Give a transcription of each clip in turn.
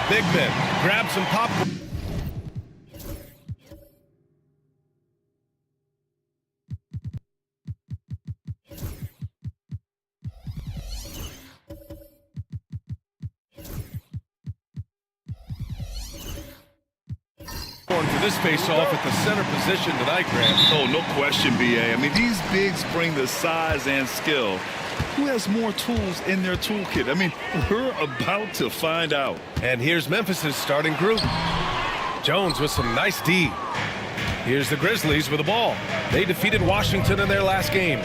big men. Grab some popcorn. For this face-off at the center position tonight, Grant. Oh, no question, B.A. I mean, these bigs bring the size and skill. Who has more tools in their toolkit? I mean, we're about to find out. And here's Memphis's starting group. Jones with some nice D. Here's the Grizzlies with the ball. They defeated Washington in their last game.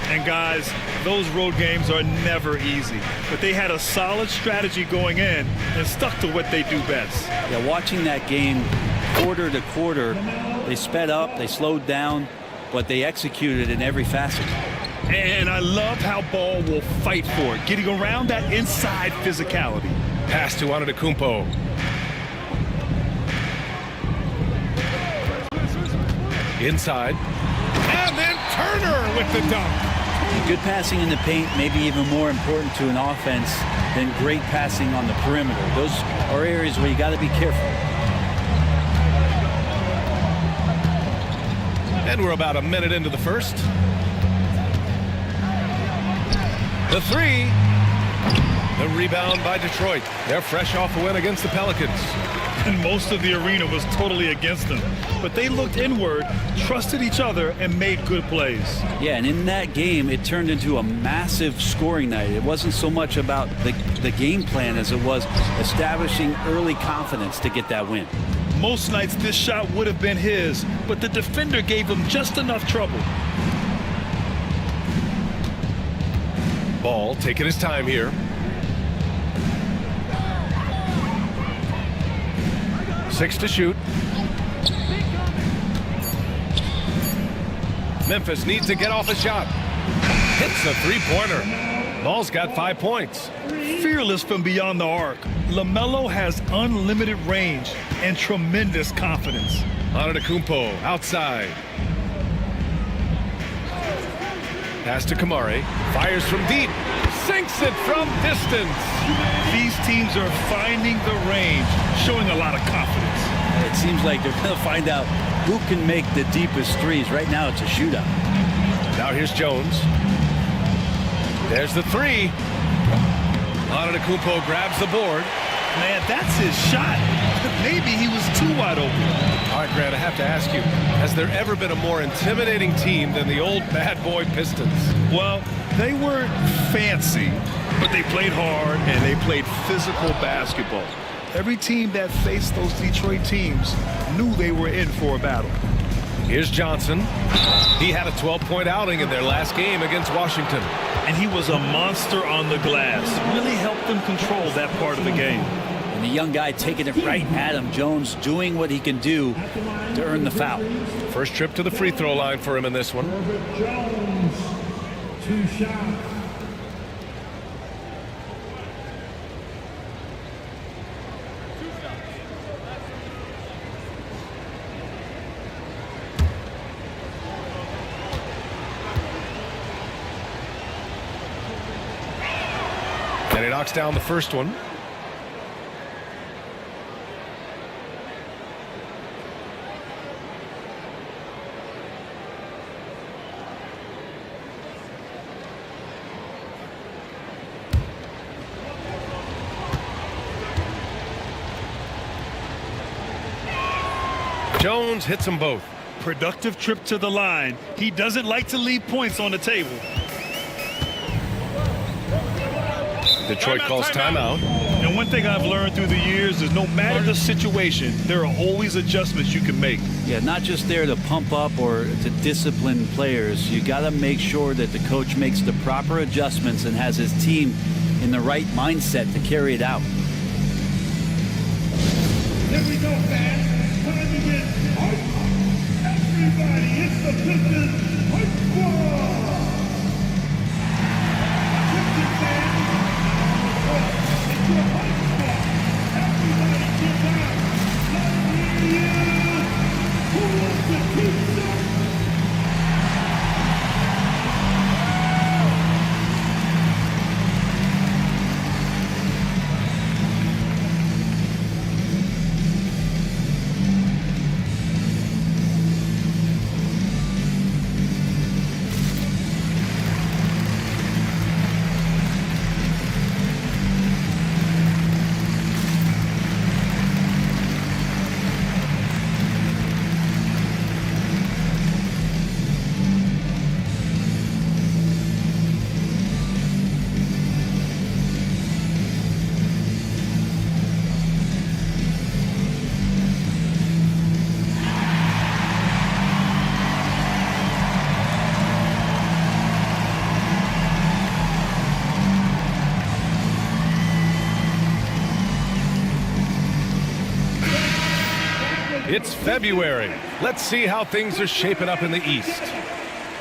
And guys, those road games are never easy. But they had a solid strategy going in and stuck to what they do best. Yeah, watching that game quarter to quarter, they sped up, they slowed down, but they executed in every facet. And I love how Ball will fight for it, getting around that inside physicality. Pass to Antetokounmpo. Inside. And then Turner with the dunk. Good passing in the paint may be even more important to an offense than great passing on the perimeter. Those are areas where you got to be careful. And we're about a minute into the first. The three. The rebound by Detroit. They're fresh off a win against the Pelicans. And most of the arena was totally against them. But they looked inward, trusted each other, and made good plays. Yeah, and in that game, it turned into a massive scoring night. It wasn't so much about the game plan as it was establishing early confidence to get that win. Most nights this shot would have been his, but the defender gave him just enough trouble. Ball taking his time here. Six to shoot. Memphis needs to get off a shot. Hits a three-pointer. Ball's got 5 points. Fearless from beyond the arc, LaMelo has unlimited range and tremendous confidence. Antetokounmpo outside. Pass to Kamari. Fires from deep. Sinks it from distance. These teams are finding the range, showing a lot of confidence. It seems like they're going to find out who can make the deepest threes. Right now, it's a shootout. Now here's Jones. There's the three. Antetokounmpo grabs the board. Man, that's his shot. Maybe he was too wide open. All right, Grant, I have to ask you, has there ever been a more intimidating team than the old bad boy Pistons? Well, they weren't fancy, but they played hard and they played physical basketball. Every team that faced those Detroit teams knew they were in for a battle. Here's Johnson. He had a 12-point outing in their last game against Washington. And he was a monster on the glass. Really helped them control that part of the game. And the young guy taking it right at him. Jones doing what he can do to earn the foul. First trip to the free throw line for him in this one. Jones, 2 shots. And he knocks down the first one. Jones hits them both. Productive trip to the line. He doesn't like to leave points on the table. Detroit calls timeout. And one thing I've learned through the years is no matter the situation, there are always adjustments you can make. Yeah, not just there to pump up or to discipline players. You got to make sure that the coach makes the proper adjustments and has his team in the right mindset to carry it out. Here we go, fans. Time to get hype. Everybody, it's the Pistons Hype Squad. Pistons fans, it's your Hype Squad. Everybody get down. Let's hear you. Who wants to keep them? It's February. Let's see how things are shaping up in the East.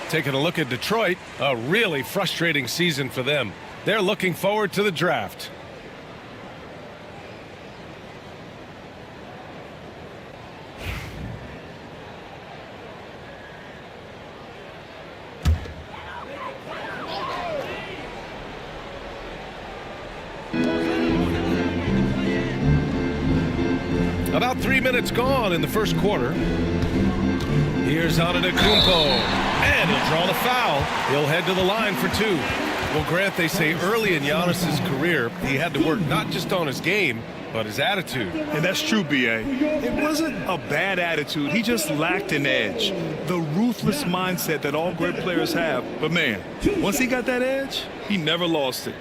Taking a look at Detroit, a really frustrating season for them. They're looking forward to the draft. About 3 minutes gone in the first quarter. Here's Antetokounmpo, and he'll draw the foul. He'll head to the line for two. Well, Grant, they say early in Giannis's career, he had to work not just on his game, but his attitude. And that's true, B.A. It wasn't a bad attitude. He just lacked an edge. The ruthless mindset that all great players have. But, man, once he got that edge, he never lost it.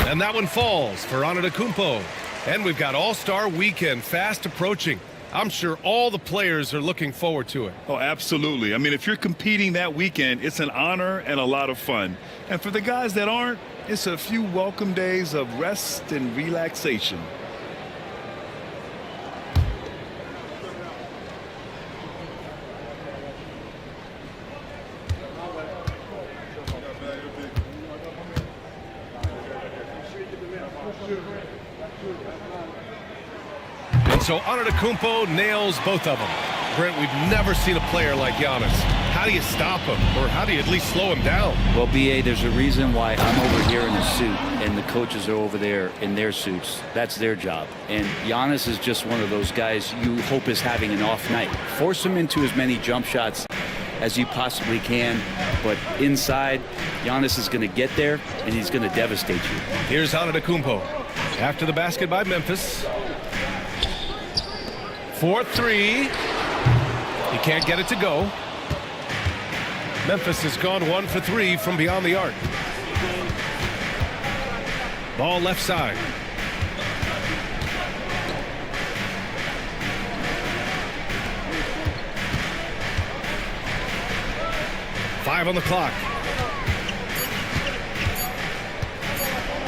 And that one falls for Antetokounmpo. And we've got All-Star Weekend fast approaching. I'm sure all the players are looking forward to it. Oh, absolutely. I mean, if you're competing that weekend, it's an honor and a lot of fun. And for the guys that aren't, it's a few welcome days of rest and relaxation. And so Antetokounmpo nails both of them. Brent, we've never seen a player like Giannis. How do you stop him, or how do you at least slow him down? Well, B.A., there's a reason why I'm over here in a suit and the coaches are over there in their suits. That's their job. And Giannis is just one of those guys you hope is having an off night. Force him into as many jump shots as you possibly can, but inside, Giannis is going to get there and he's going to devastate you. Here's Antetokounmpo. After the basket by Memphis. 4-3. He can't get it to go. Memphis has gone 1 for 3 from beyond the arc. Ball left side. Five on the clock.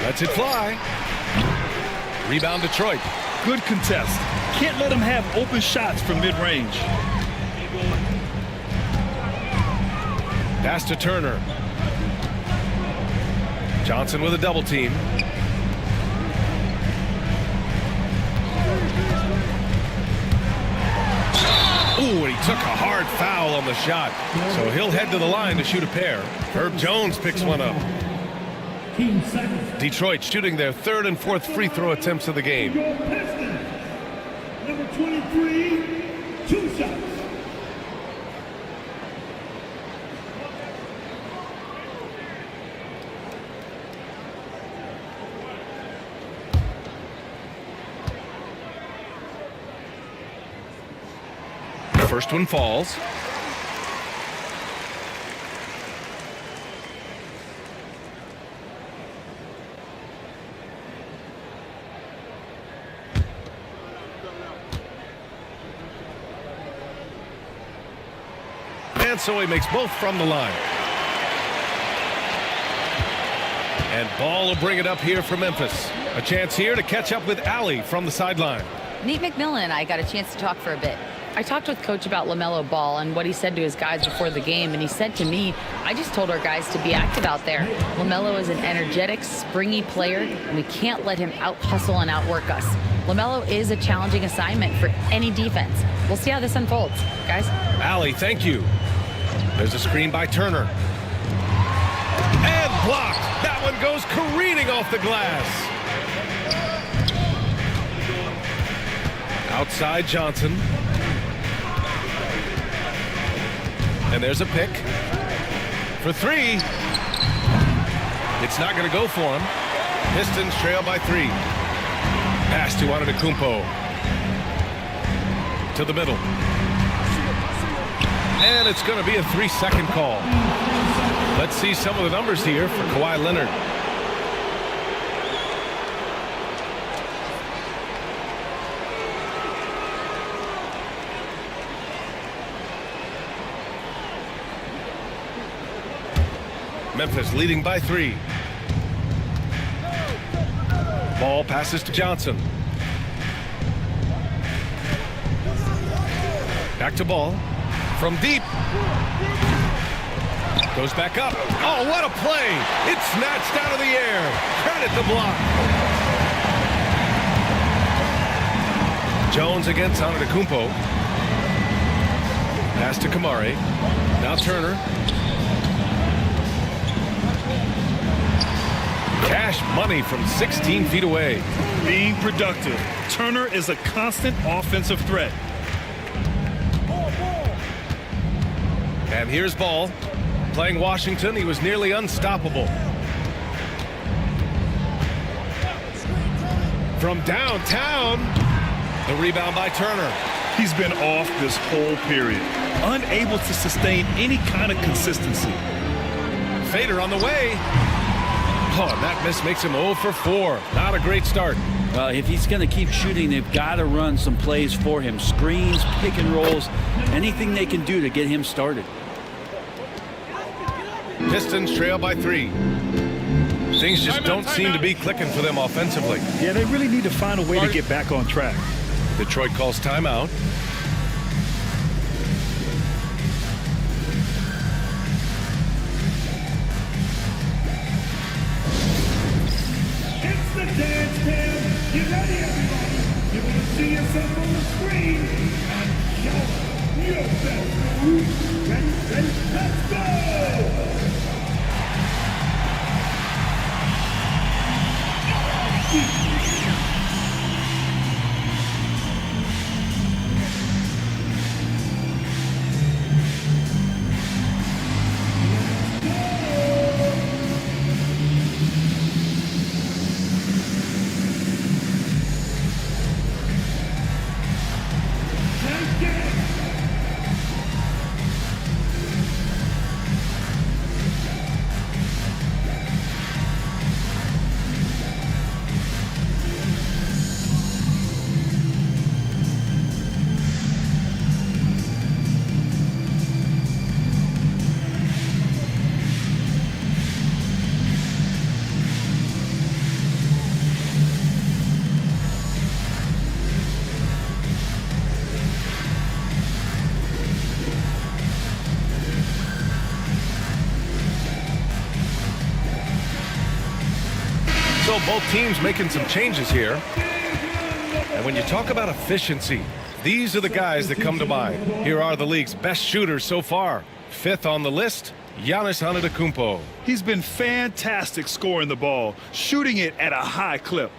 Lets it fly. Rebound Detroit. Good contest. Can't let him have open shots from mid-range. Pass to Turner. Johnson with a double team. Ooh, and he took a hard foul on the shot. So he'll head to the line to shoot a pair. Herb Jones picks one up. Detroit shooting their third and fourth free throw attempts of the game. Pistons, number 23, 2 shots. First one falls. And so he makes both from the line. And Ball will bring it up here for Memphis. A chance here to catch up with Allie from the sideline. Nate McMillan and I got a chance to talk for a bit. I talked with Coach about LaMelo Ball and what he said to his guys before the game, and he said to me, I just told our guys to be active out there. LaMelo is an energetic, springy player, and we can't let him out-hustle and outwork us. LaMelo is a challenging assignment for any defense. We'll see how this unfolds, guys. Allie, thank you. There's a screen by Turner. And blocked. That one goes careening off the glass. Outside Johnson. And there's a pick for 3. It's not going to go for him. Pistons trail by 3. Pass to Antetokounmpo. To the middle. And it's going to be a 3-second call. Let's see some of the numbers here for Kawhi Leonard. Memphis leading by 3. Ball passes to Johnson. Back to Ball. From deep. Goes back up. Oh, what a play. It's snatched out of the air. Credit the block. Jones against Antetokounmpo. Pass to Kamari. Now Turner. Cash money from 16 feet away. Being productive. Turner is a constant offensive threat. And here's Ball. Playing Washington, he was nearly unstoppable. From downtown, the rebound by Turner. He's been off this whole period. Unable to sustain any kind of consistency. Fader on the way. Oh, and that miss makes him 0 for 4. Not a great start. Well, if he's going to keep shooting, they've got to run some plays for him. Screens, pick and rolls, anything they can do to get him started. Pistons trail by 3. Things just don't seem to be clicking for them offensively. Yeah, they really need to find a way to get back on track. Detroit calls timeout. It's the dance cam. Get ready, everybody. You're going to see yourself on the screen and show your best move. Ready, let's go! So both teams making some changes here. And when you talk about efficiency, these are the guys that come to mind. Here are the league's best shooters so far. 5th on the list, Giannis Antetokounmpo. He's been fantastic scoring the ball, shooting it at a high clip.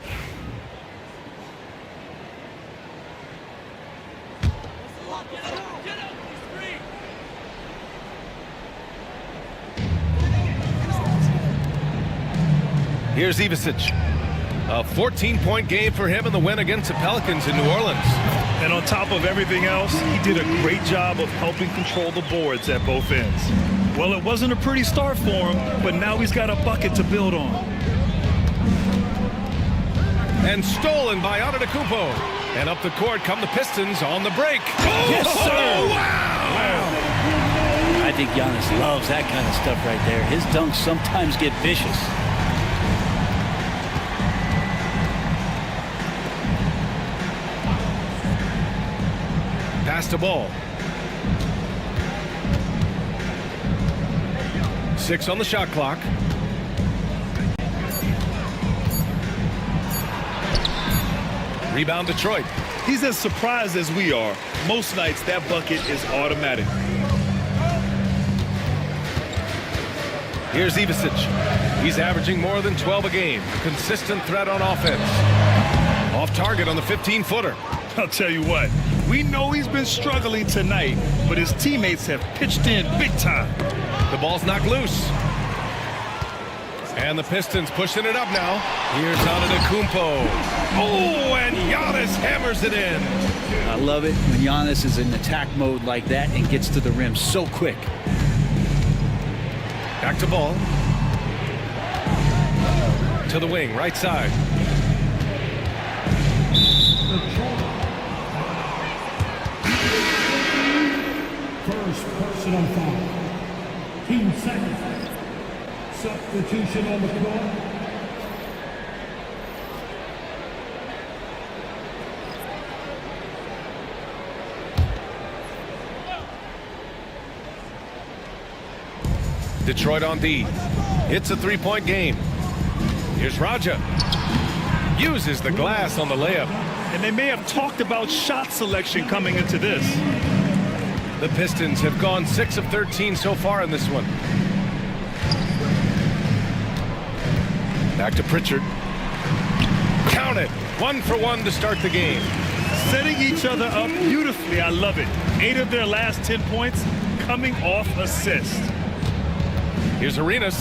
Here's Ivicic. A 14-point game for him in the win against the Pelicans in New Orleans. And on top of everything else, he did a great job of helping control the boards at both ends. Well, it wasn't a pretty start for him, but now he's got a bucket to build on. And stolen by Antetokounmpo. And up the court come the Pistons on the break. Oh, Yes, sir. Wow! I think Giannis loves that kind of stuff right there. His dunks sometimes get vicious. Pass to Ball. 6 on the shot clock. Rebound Detroit. He's as surprised as we are. Most nights that bucket is automatic. Here's Ivicic. He's averaging more than 12 a game. Consistent threat on offense. Off target on the 15-footer. I'll tell you what, we know he's been struggling tonight, but his teammates have pitched in big time. The ball's knocked loose. And the Pistons pushing it up now. Here's Antetokounmpo. Oh, and Giannis hammers it in. I love it when Giannis is in attack mode like that and gets to the rim so quick. Back to Ball. To the wing, right side. First personal foul. Team second. Substitution on the court. Detroit on D. It's a three-point game. Here's Raja. Uses the glass on the layup. And they may have talked about shot selection coming into this. The Pistons have gone 6 of 13 so far in this one. Back to Pritchard. Count it. 1 for 1 to start the game. Setting each other up beautifully. I love it. 8 of their last 10 points coming off assists. Here's Arenas.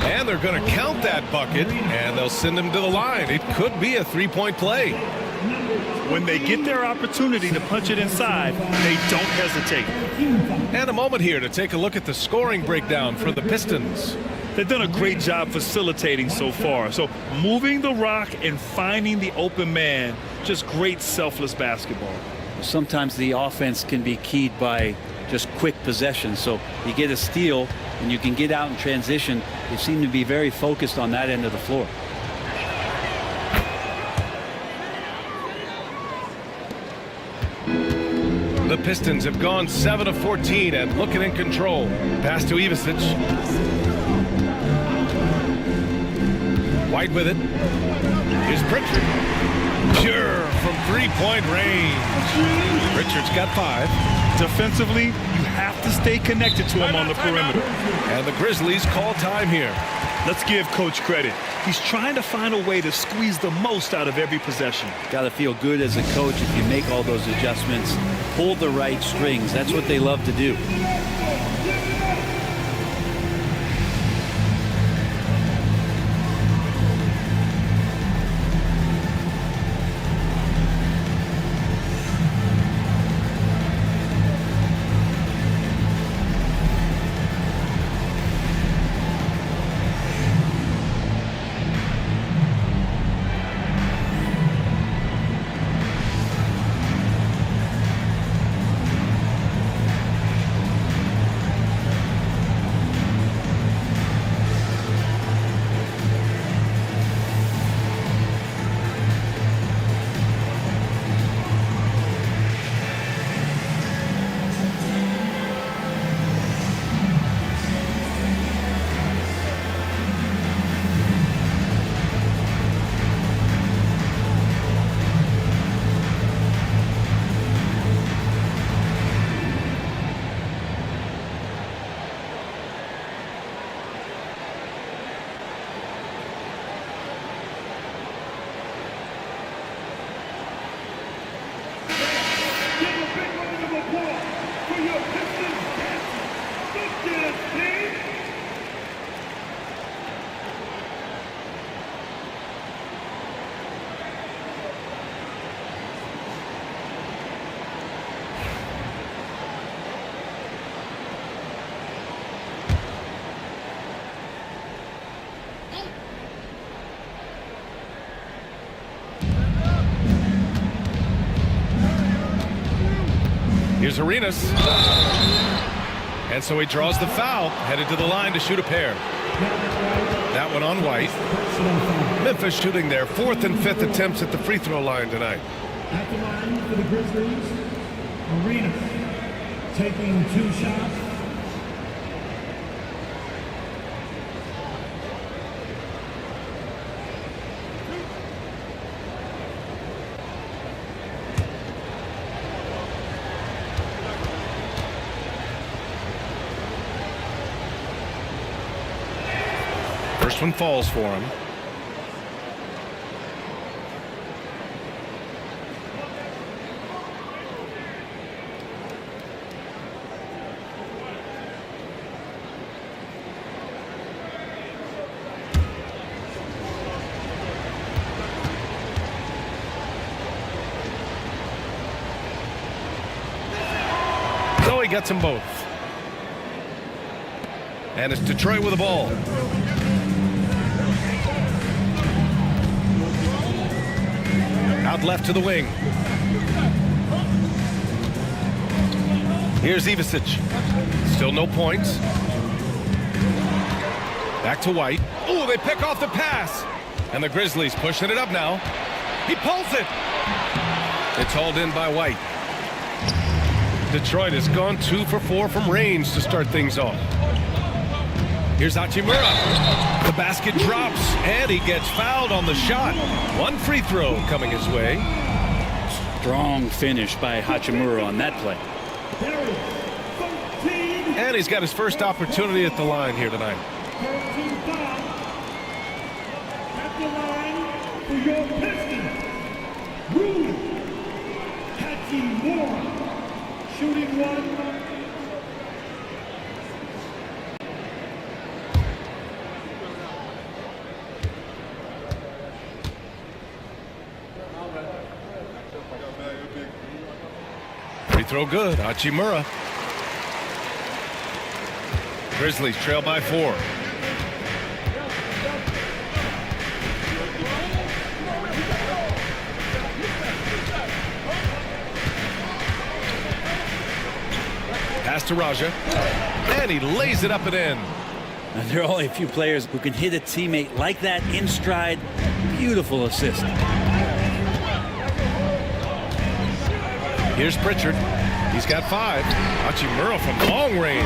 And they're going to count that bucket, and they'll send him to the line. It could be a three-point play. When they get their opportunity to punch it inside, they don't hesitate. And a moment here to take a look at the scoring breakdown for the Pistons. They've done a great job facilitating so far. So moving the rock and finding the open man, just great selfless basketball. Sometimes the offense can be keyed by just quick possession. So you get a steal and you can get out in transition. They seem to be very focused on that end of the floor. The Pistons have gone 7 of 14 and looking in control. Pass to Ivisic. White with it. Here's Pritchard. Pure from three-point range. Pritchard's got 5. Defensively, you have to stay connected to him on the perimeter. And the Grizzlies call time here. Let's give Coach credit. He's trying to find a way to squeeze the most out of every possession. Got to feel good as a coach if you make all those adjustments, pull the right strings. That's what they love to do. Here's Arenas. And so he draws the foul, headed to the line to shoot a pair. That one on White. Memphis shooting their 4th and 5th attempts at the free throw line tonight. At the line for the Grizzlies, Arenas taking 2 shots. First one falls for him. So he gets them both. And it's Detroit with the ball. Out left to the wing. Here's Ivisic. Still no points. Back to White. Oh, they pick off the pass. And the Grizzlies pushing it up now. He pulls it. It's hauled in by White. Detroit has gone 2 for 4 from range to start things off. Here's Hachimura. The basket drops, and he gets fouled on the shot. 1 free throw coming his way. Strong finish by Hachimura on that play. And he's got his first opportunity at the line here tonight. 13 foul. At the line for your Pistons. Rui Hachimura. Shooting 1. Free throw good. Hachimura. Grizzlies trail by 4. Pass to Raja. And he lays it up and in. And there are only a few players who can hit a teammate like that in stride. Beautiful assist. Here's Pritchard. He's got 5. Hachimura from long range.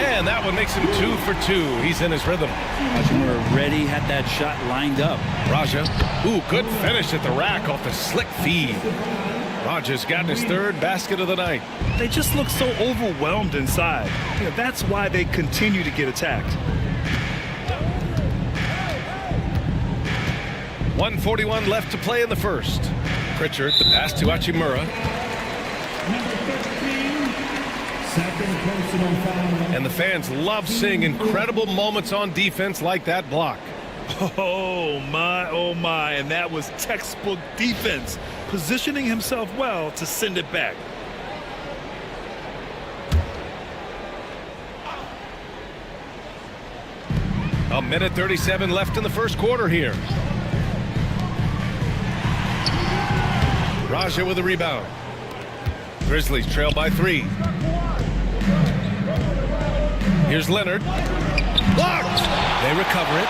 And that one makes him 2 for 2. He's in his rhythm. Hachimura ready, had that shot lined up. Raja. Ooh, good finish at the rack off the slick feed. Raja's gotten his 3rd basket of the night. They just look so overwhelmed inside. That's why they continue to get attacked. 1:41 left to play in the first. Pritchard, the pass to Hachimura. Number 13. Second personal foul. And the fans love seeing incredible moments on defense like that block. Oh my, and that was textbook defense, positioning himself well to send it back. A minute 37 left in the first quarter here. Raja with a rebound. Grizzlies trail by 3. Here's Leonard. Blocked! They recover it.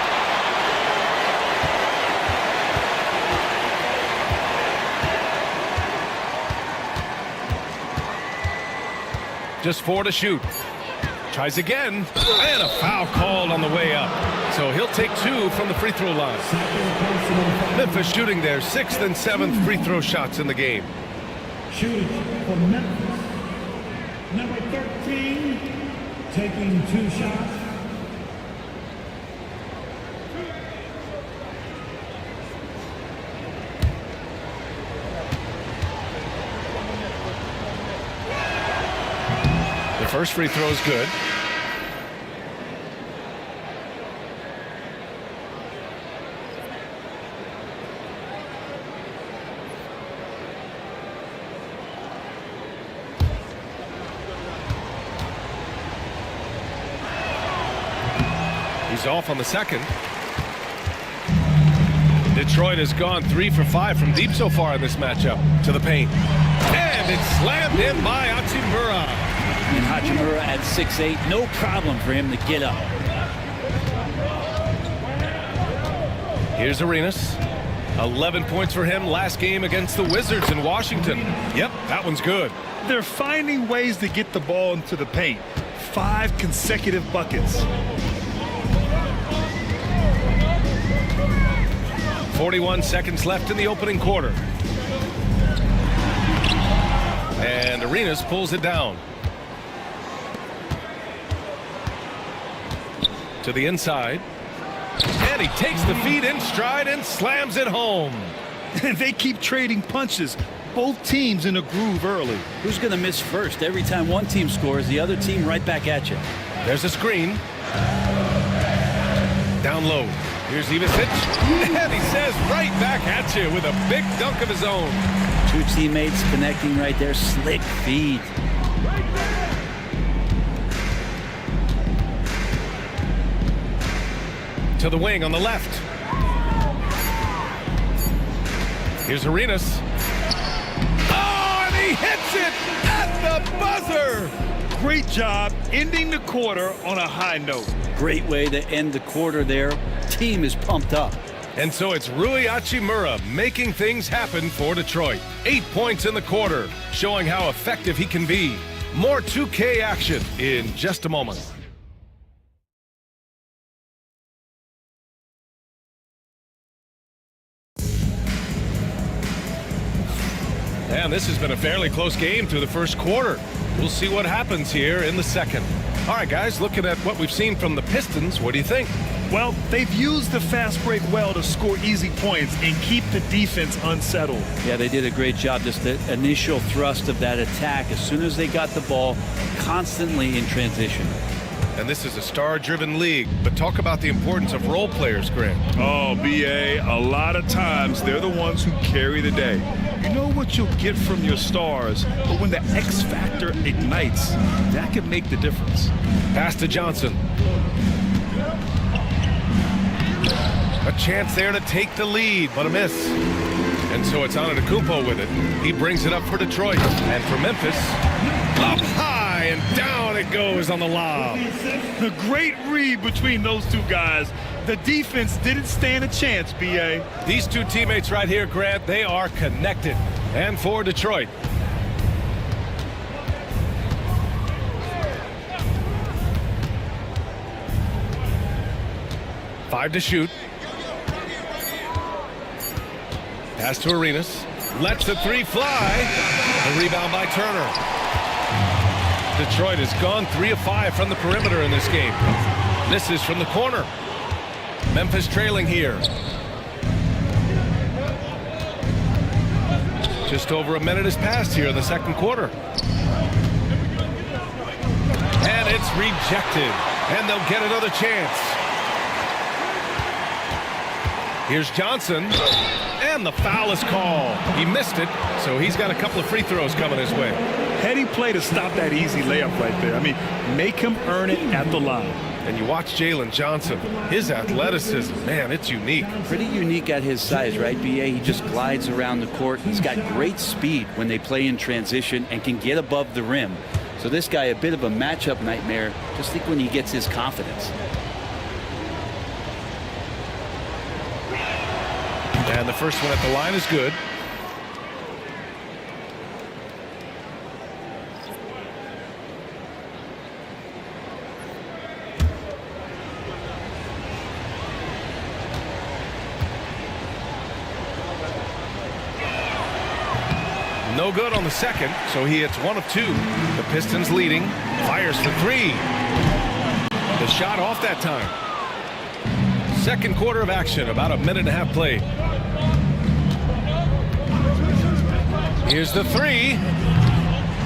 Just 4 to shoot. Tries again. And a foul called on the way up. So he'll take 2 from the free throw line. Memphis shooting their 6th and 7th free throw shots in the game. Shooting for Memphis. Number 13. Taking 2 shots. The first free throw is good. He's off on the second. Detroit has gone 3 for 5 from deep so far in this matchup. To the paint. And it's slammed in by Hachimura. And Hachimura at 6'8", no problem for him to get up. Here's Arenas. 11 points for him last game against the Wizards in Washington. Yep, that one's good. They're finding ways to get the ball into the paint. 5 consecutive buckets. 41 seconds left in the opening quarter. And Arenas pulls it down. To the inside. And he takes the feed in stride and slams it home. And they keep trading punches. Both teams in a groove early. Who's going to miss first? Every time one team scores, the other team right back at you. There's a screen. Down low. Here's Ivicic. And he says right back at you with a big dunk of his own. 2 teammates connecting right there. Slick feed. To the wing on the left. Here's Arenas. Oh, and he hits it at the buzzer. Great job ending the quarter on a high note. Great way to end the quarter there. Team is pumped up. And so it's Rui Hachimura making things happen for Detroit. 8 points in the quarter, showing how effective he can be. More 2K action in just a moment. And this has been a fairly close game through the first quarter. We'll see what happens here in the second. All right, guys, looking at what we've seen from the Pistons, what do you think? Well, they've used the fast break well to score easy points and keep the defense unsettled. Yeah, they did a great job. Just the initial thrust of that attack, as soon as they got the ball, constantly in transition. And this is a star-driven league, but talk about the importance of role players, Grant. Oh, B.A., a lot of times they're the ones who carry the day. You know what you'll get from your stars, but when the X factor ignites, that can make the difference. Pass to Johnson. A chance there to take the lead, but a miss. And so it's Antetokounmpo with it. He brings it up for Detroit. And for Memphis, up high and down it goes on the lob. A great read between those two guys. The defense didn't stand a chance, B.A. These two teammates right here, Grant, they are connected. And for Detroit, five to shoot. Pass to Arenas. Lets the three fly. The rebound by Turner. Detroit has gone 3 of 5 from the perimeter in this game. Misses from the corner. Memphis trailing here. Just over a minute has passed here in the second quarter. And it's rejected. And they'll get another chance. Here's Johnson. And the foul is called. He missed it, so he's got a couple of free throws coming his way. Heady play to stop that easy layup right there. I mean, make him earn it at the line. And you watch Jalen Johnson. His athleticism, man, it's unique. Pretty unique at his size, right, B.A.? He just glides around the court. He's got great speed when they play in transition and can get above the rim. So this guy, a bit of a matchup nightmare. Just think when he gets his confidence. And the first one at the line is good. No good on the second, so he hits 1 of 2. The Pistons leading. Fires for 3. The shot off that time. Second quarter of action, about a minute and a half played. Here's the 3.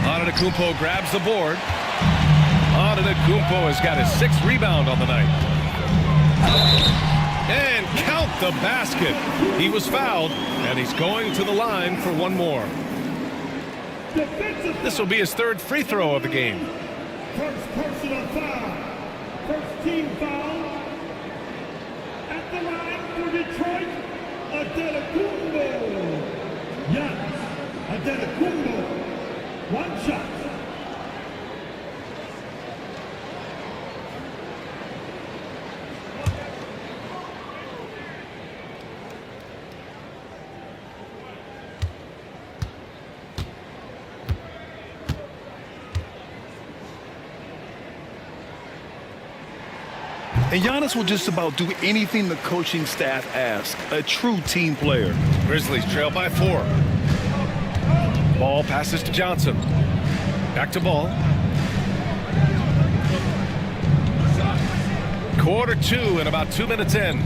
Antetokounmpo grabs the board. Antetokounmpo has got his 6th rebound on the night. And count the basket. He was fouled, and he's going to the line for one more. This will be his 3rd free throw of the game. First personal foul. First team foul. At the line for Detroit, Antetokounmpo. Yes, Antetokounmpo. 1 shot. And Giannis will just about do anything the coaching staff asks. A true team player. Grizzlies trail by 4. Ball passes to Johnson. Back to Ball. Quarter 2 and about 2 minutes in.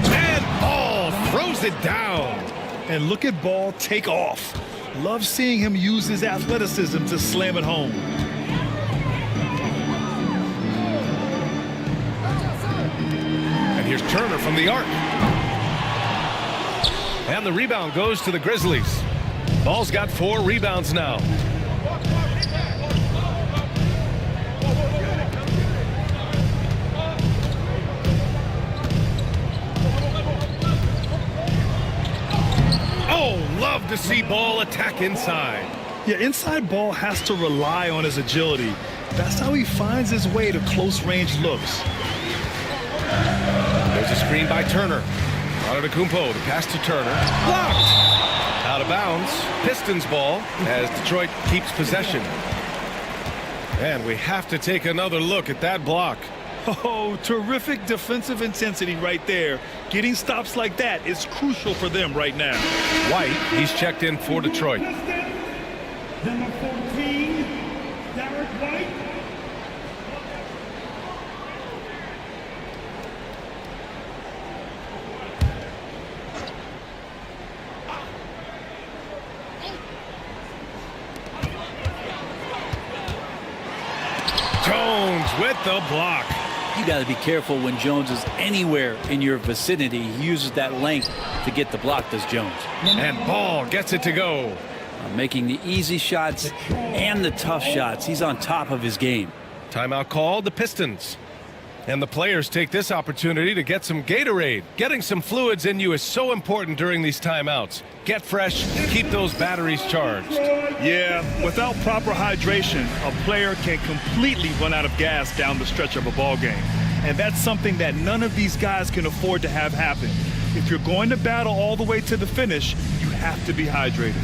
And Ball throws it down. And look at Ball take off. Love seeing him use his athleticism to slam it home. Here's Turner from the arc. And the rebound goes to the Grizzlies. Ball's got 4 rebounds now. Oh, love to see Ball attack inside. Yeah, inside Ball has to rely on his agility. That's how he finds his way to close-range looks. There's a screen by Turner. Antetokounmpo, the pass to Turner. Blocked! Out of bounds. Pistons ball as Detroit keeps possession. And we have to take another look at that block. Oh, terrific defensive intensity right there. Getting stops like that is crucial for them right now. White, he's checked in for Detroit. Number 14, Derek White. Jones with the block. You got to be careful when Jones is anywhere in your vicinity. He uses that length to get the block, does Jones. And Ball gets it to go. Making the easy shots and the tough shots. He's on top of his game. Timeout called, the Pistons. And the players take this opportunity to get some Gatorade. Getting some fluids in you is so important during these timeouts. Get fresh, keep those batteries charged. Yeah, without proper hydration, a player can completely run out of gas down the stretch of a ball game. And that's something that none of these guys can afford to have happen. If you're going to battle all the way to the finish, you have to be hydrated.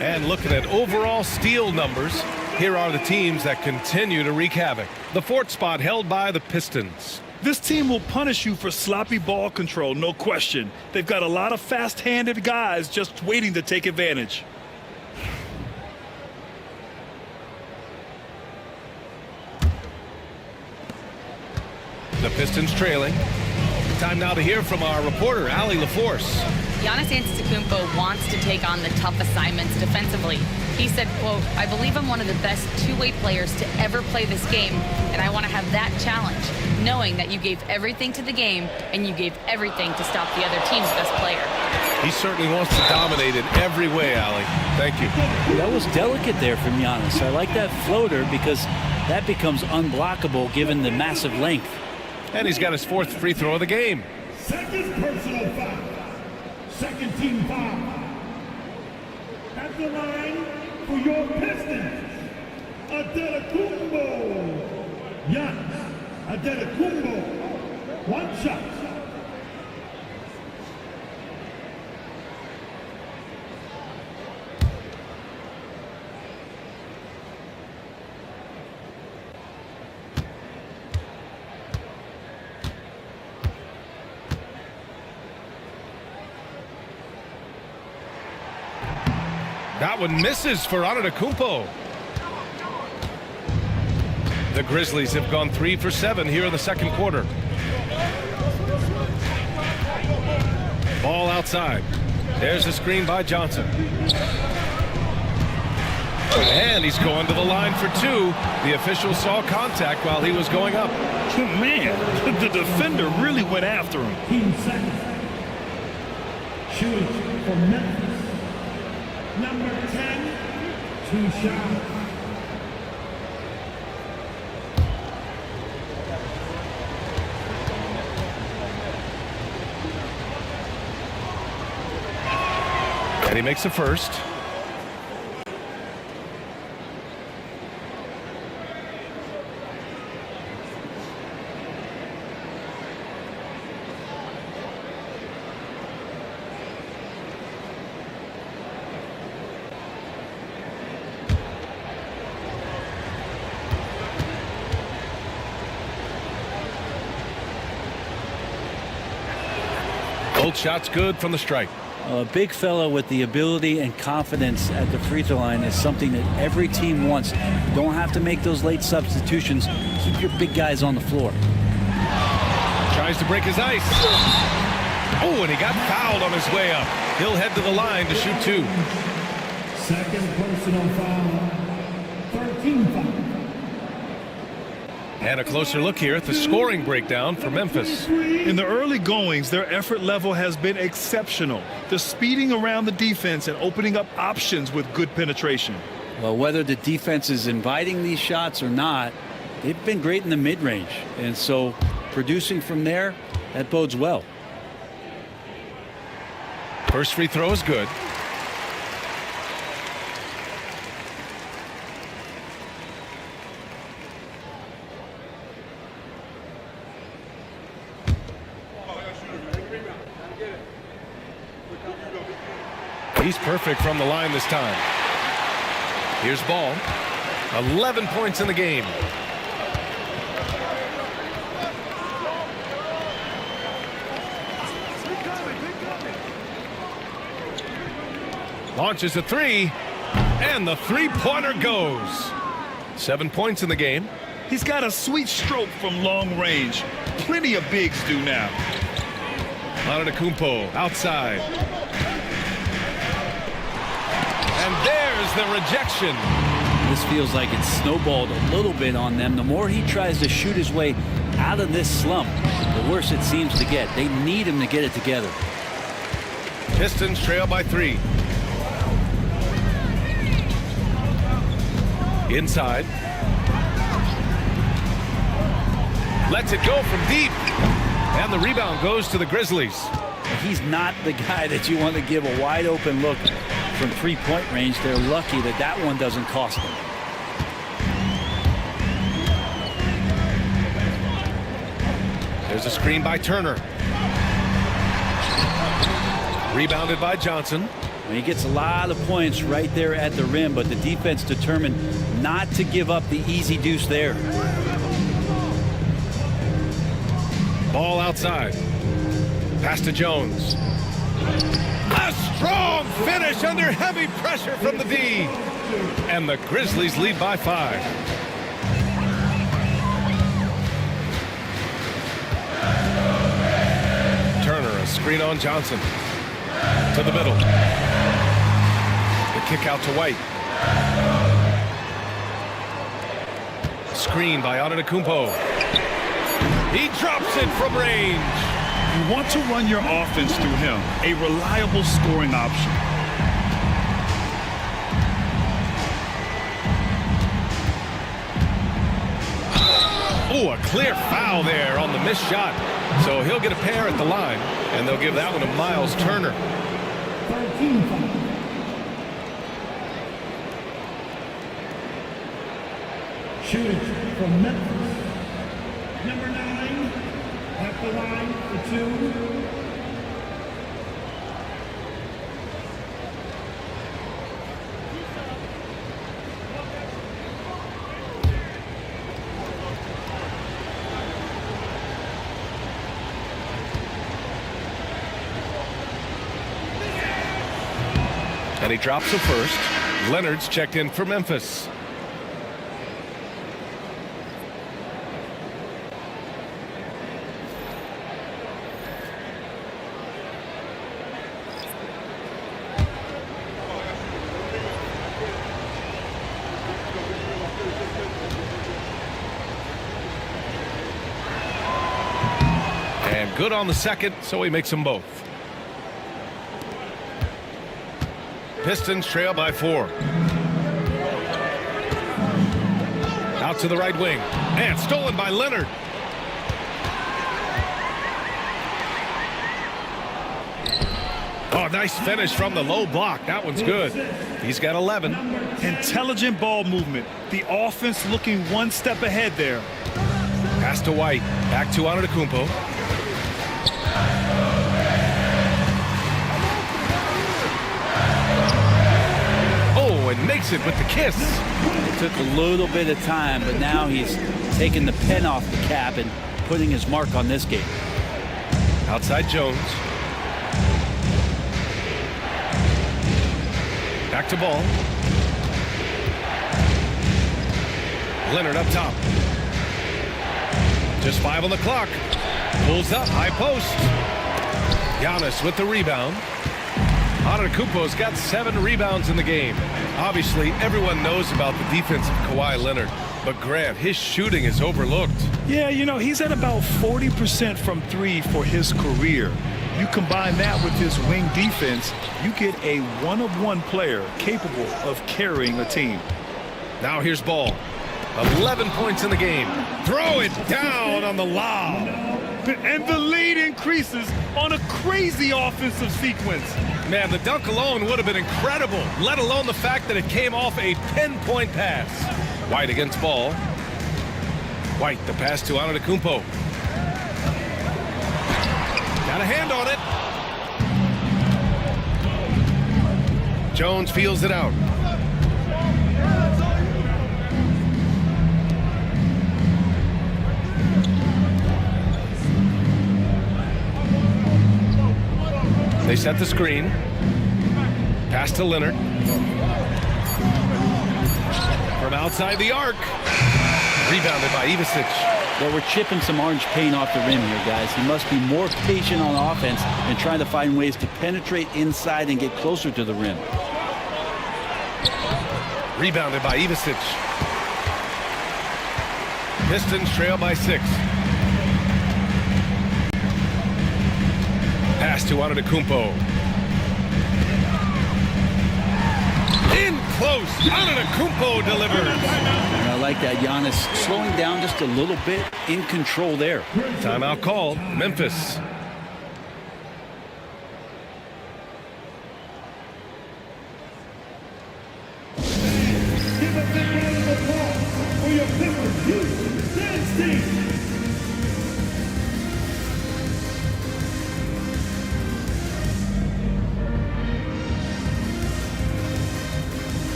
And looking at overall steal numbers, here are the teams that continue to wreak havoc. The fourth spot held by the Pistons. This team will punish you for sloppy ball control, no question. They've got a lot of fast-handed guys just waiting to take advantage. The Pistons trailing. Time now to hear from our reporter, Allie LaForce. Giannis Antetokounmpo wants to take on the tough assignments defensively. He said, quote, "I believe I'm one of the best two-way players to ever play this game, and I want to have that challenge, knowing that you gave everything to the game and you gave everything to stop the other team's best player." He certainly wants to dominate in every way, Allie. Thank you. That was delicate there from Giannis. I like that floater because that becomes unblockable given the massive length. And he's got his fourth free throw of the game. Second personal foul. Second team foul. At the line for your Pistons, Antetokounmpo. Giannis Antetokounmpo. One shot. That one misses for Antetokounmpo. The Grizzlies have gone 3 for 7 here in the second quarter. Ball outside. There's a screen by Johnson. And he's going to the line for two. The official saw contact while he was going up. Man, the defender really went after him. 15 seconds. Shooting for Memphis. Number 10, 2 shots. And he makes the first. shot's good from the stripe. A big fella with the ability and confidence at the free throw line is something that every team wants. You don't have to make those late substitutions. Keep your big guys on the floor. Tries to break his ice. Oh, and he got fouled on his way up. He'll head to the line to shoot 2. Second personal foul. 13 foul. And a closer look here at the scoring breakdown for Memphis. In the early goings, their effort level has been exceptional. They're speeding around the defense and opening up options with good penetration. Well, whether the defense is inviting these shots or not, they've been great in the mid-range. And so producing from there, that bodes well. First free throw is good. He's perfect from the line this time. Here's Ball. 11 points in the game. Launches a 3, and the three-pointer goes. 7 points in the game. He's got a sweet stroke from long range. Plenty of bigs do now. Antetokounmpo outside. And there's the rejection. This feels like it's snowballed a little bit on them. The more he tries to shoot his way out of this slump, the worse it seems to get. They need him to get it together. Pistons trail by 3. Inside. Lets it go from deep. And the rebound goes to the Grizzlies. He's not the guy that you want to give a wide open look from three-point range. They're lucky that that one doesn't cost them. There's a screen by Turner. Rebounded by Johnson. He gets a lot of points right there at the rim, but the defense determined not to give up the easy deuce there. Ball outside. Pass to Jones. A strong finish under heavy pressure from the D. And the Grizzlies lead by 5. Turner, a screen on Johnson. To the middle. The kick out to White. Screen by Antetokounmpo. He drops it from range. You want to run your offense through him, a reliable scoring option. Oh, a clear foul there on the missed shot. So he'll get a pair at the line, and they'll give that one to Miles Turner. 13 foul. Shooting from Memphis. Number 9 at the line for 2. And he drops the first. Leonard's checked in for Memphis. And good on the second, so he makes them both. Pistons trail by 4. Out to the right wing. And stolen by Leonard. Oh, nice finish from the low block. That one's good. He's got 11. Intelligent ball movement. The offense looking one step ahead there. Pass to White. Back to Antetokounmpo. And makes it with the kiss. It took a little bit of time, but now he's taking the pen off the cap and putting his mark on this game. Outside Jones. Back to Ball. Leonard up top. Just 5 on the clock. Pulls up, high post. Giannis with the rebound. Antetokounmpo's got 7 rebounds in the game. Obviously, everyone knows about the defense of Kawhi Leonard. But Grant, his shooting is overlooked. Yeah, you know, he's at about 40% from 3 for his career. You combine that with his wing defense, you get a one-of-one player capable of carrying a team. Now here's Ball. 11 points in the game. Throw it down on the lob. And the lead increases on a crazy offensive sequence. Man, the dunk alone would have been incredible, let alone the fact that it came off a pinpoint pass. White against Ball. White, the pass to Antetokounmpo. Got a hand on it. Jones feels it out. They set the screen. Pass to Leonard. From outside the arc. Rebounded by Ivicic. Well, we're chipping some orange paint off the rim here, guys. He must be more patient on offense and trying to find ways to penetrate inside and get closer to the rim. Rebounded by Ivicic. Pistons trail by 6. Pass to Antetokounmpo. In close. Antetokounmpo delivers. And I like that. Giannis slowing down just a little bit, in control there. Timeout called. Memphis. Give a big round of applause for your Pistons youth dance team.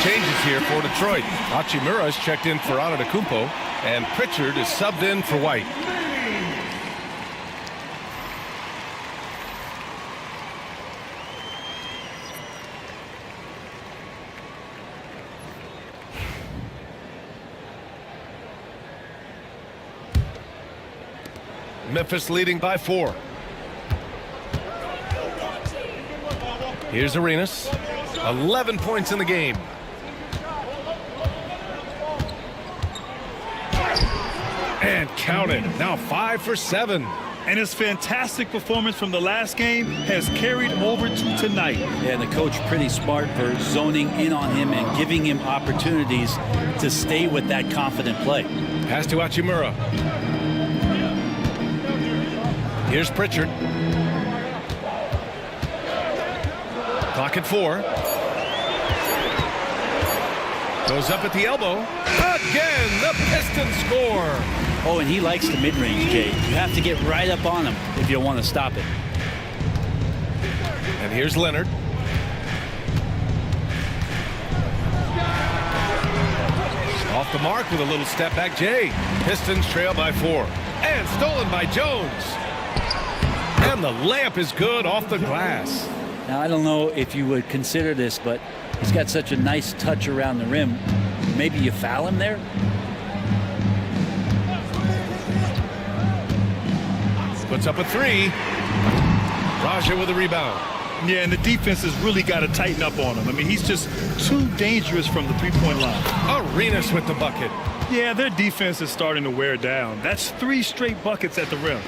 Changes here for Detroit. Hachimura is checked in for Antetokounmpo, and Pritchard is subbed in for White. Memphis leading by 4. Here's Arenas. 11 points in the game. And counted. Now 5 for 7. And his fantastic performance from the last game has carried over to tonight. Yeah, and the coach pretty smart for zoning in on him and giving him opportunities to stay with that confident play. Pass to Hachimura. Here's Pritchard. Clock at 4. Goes up at the elbow. Again, the Pistons score. Oh, and he likes the mid-range, Jay. You have to get right up on him if you want to stop it. And here's Leonard. Off the mark with a little step back, Jay. Pistons trail by 4. And stolen by Jones. And the layup is good off the glass. Now, I don't know if you would consider this, but he's got such a nice touch around the rim. Maybe you foul him there? Puts up a 3. Raja with a rebound. Yeah, and the defense has really got to tighten up on him. I mean, he's just too dangerous from the three-point line. Arenas with the bucket. Yeah, their defense is starting to wear down. That's 3 straight buckets at the rim.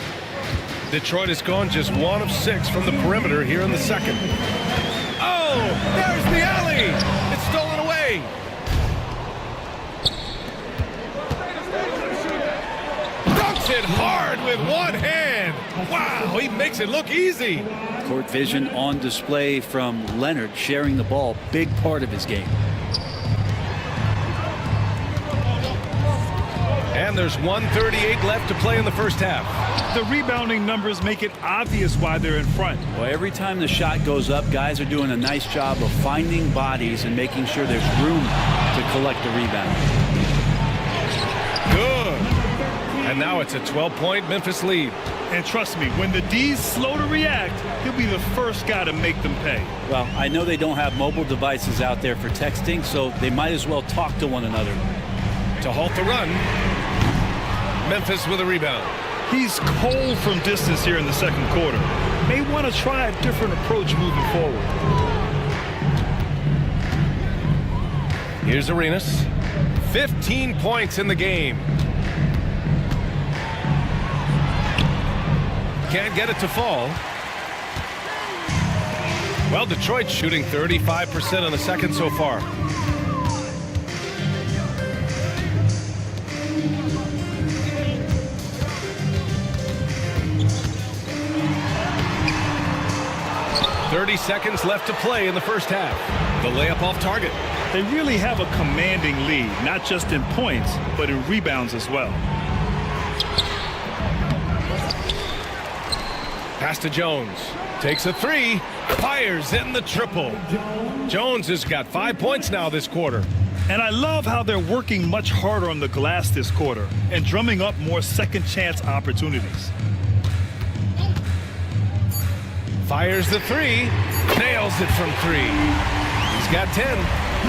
Detroit has gone just 1 of 6 from the perimeter here in the second. Oh, there's the alley. It's stolen away. Dunks it hard with one hand. Wow, he makes it look easy. Court vision on display from Leonard, sharing the ball, big part of his game. And there's 1:38 left to play in the first half. The rebounding numbers make it obvious why they're in front. Well, every time the shot goes up, guys are doing a nice job of finding bodies and making sure there's room to collect the rebound. Good. And now it's a 12-point Memphis lead. And trust me, when the D's slow to react, he'll be the first guy to make them pay. Well, I know they don't have mobile devices out there for texting, so they might as well talk to one another. To halt the run, Memphis with a rebound. He's cold from distance here in the second quarter. May want to try a different approach moving forward. Here's Arenas. 15 points in the game. Can't get it to fall. Well, Detroit's shooting 35% in the second so far. .30 seconds left to play in the first half. The layup off target. They really have a commanding lead, not just in points, but in rebounds as well. Pass to Jones. Takes a 3. Fires in the triple. Jones has got 5 points now this quarter. And I love how they're working much harder on the glass this quarter and drumming up more second chance opportunities. Fires the 3. Nails it from 3. He's got 10.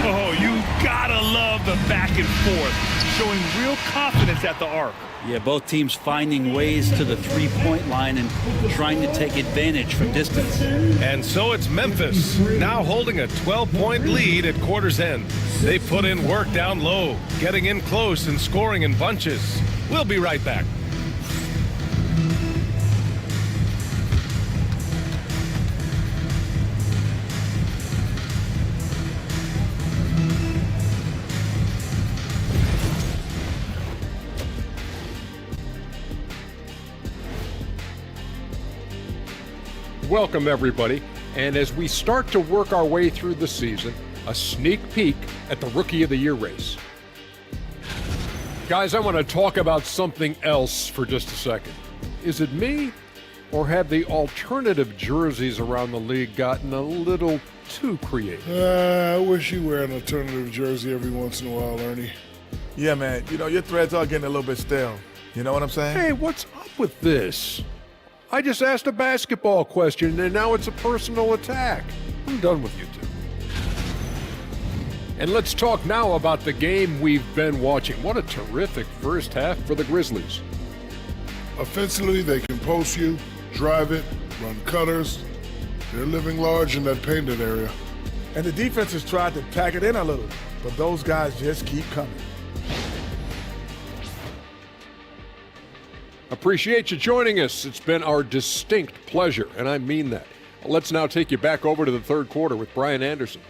Oh, you gotta love the back and forth, showing real confidence at the arc. Yeah, both teams finding ways to the three-point line and trying to take advantage from distance. And so it's Memphis, now holding a 12-point lead at quarter's end. They put in work down low, getting in close and scoring in bunches. We'll be right back. Welcome, everybody. And as we start to work our way through the season, a sneak peek at the Rookie of the Year race. Guys, I want to talk about something else for just a second. Is it me, or have the alternative jerseys around the league gotten a little too creative? I wish you wear an alternative jersey every once in a while, Ernie. Yeah, man. You know, your threads are getting a little bit stale. You know what I'm saying? Hey, what's up with this? I just asked a basketball question, and now it's a personal attack. I'm done with you two. And let's talk now about the game we've been watching. What a terrific first half for the Grizzlies. Offensively, they can post you, drive it, run cutters. They're living large in that painted area. And the defense has tried to pack it in a little, but those guys just keep coming. Appreciate you joining us. It's been our distinct pleasure, and I mean that. Let's now take you back over to the third quarter with Brian Anderson.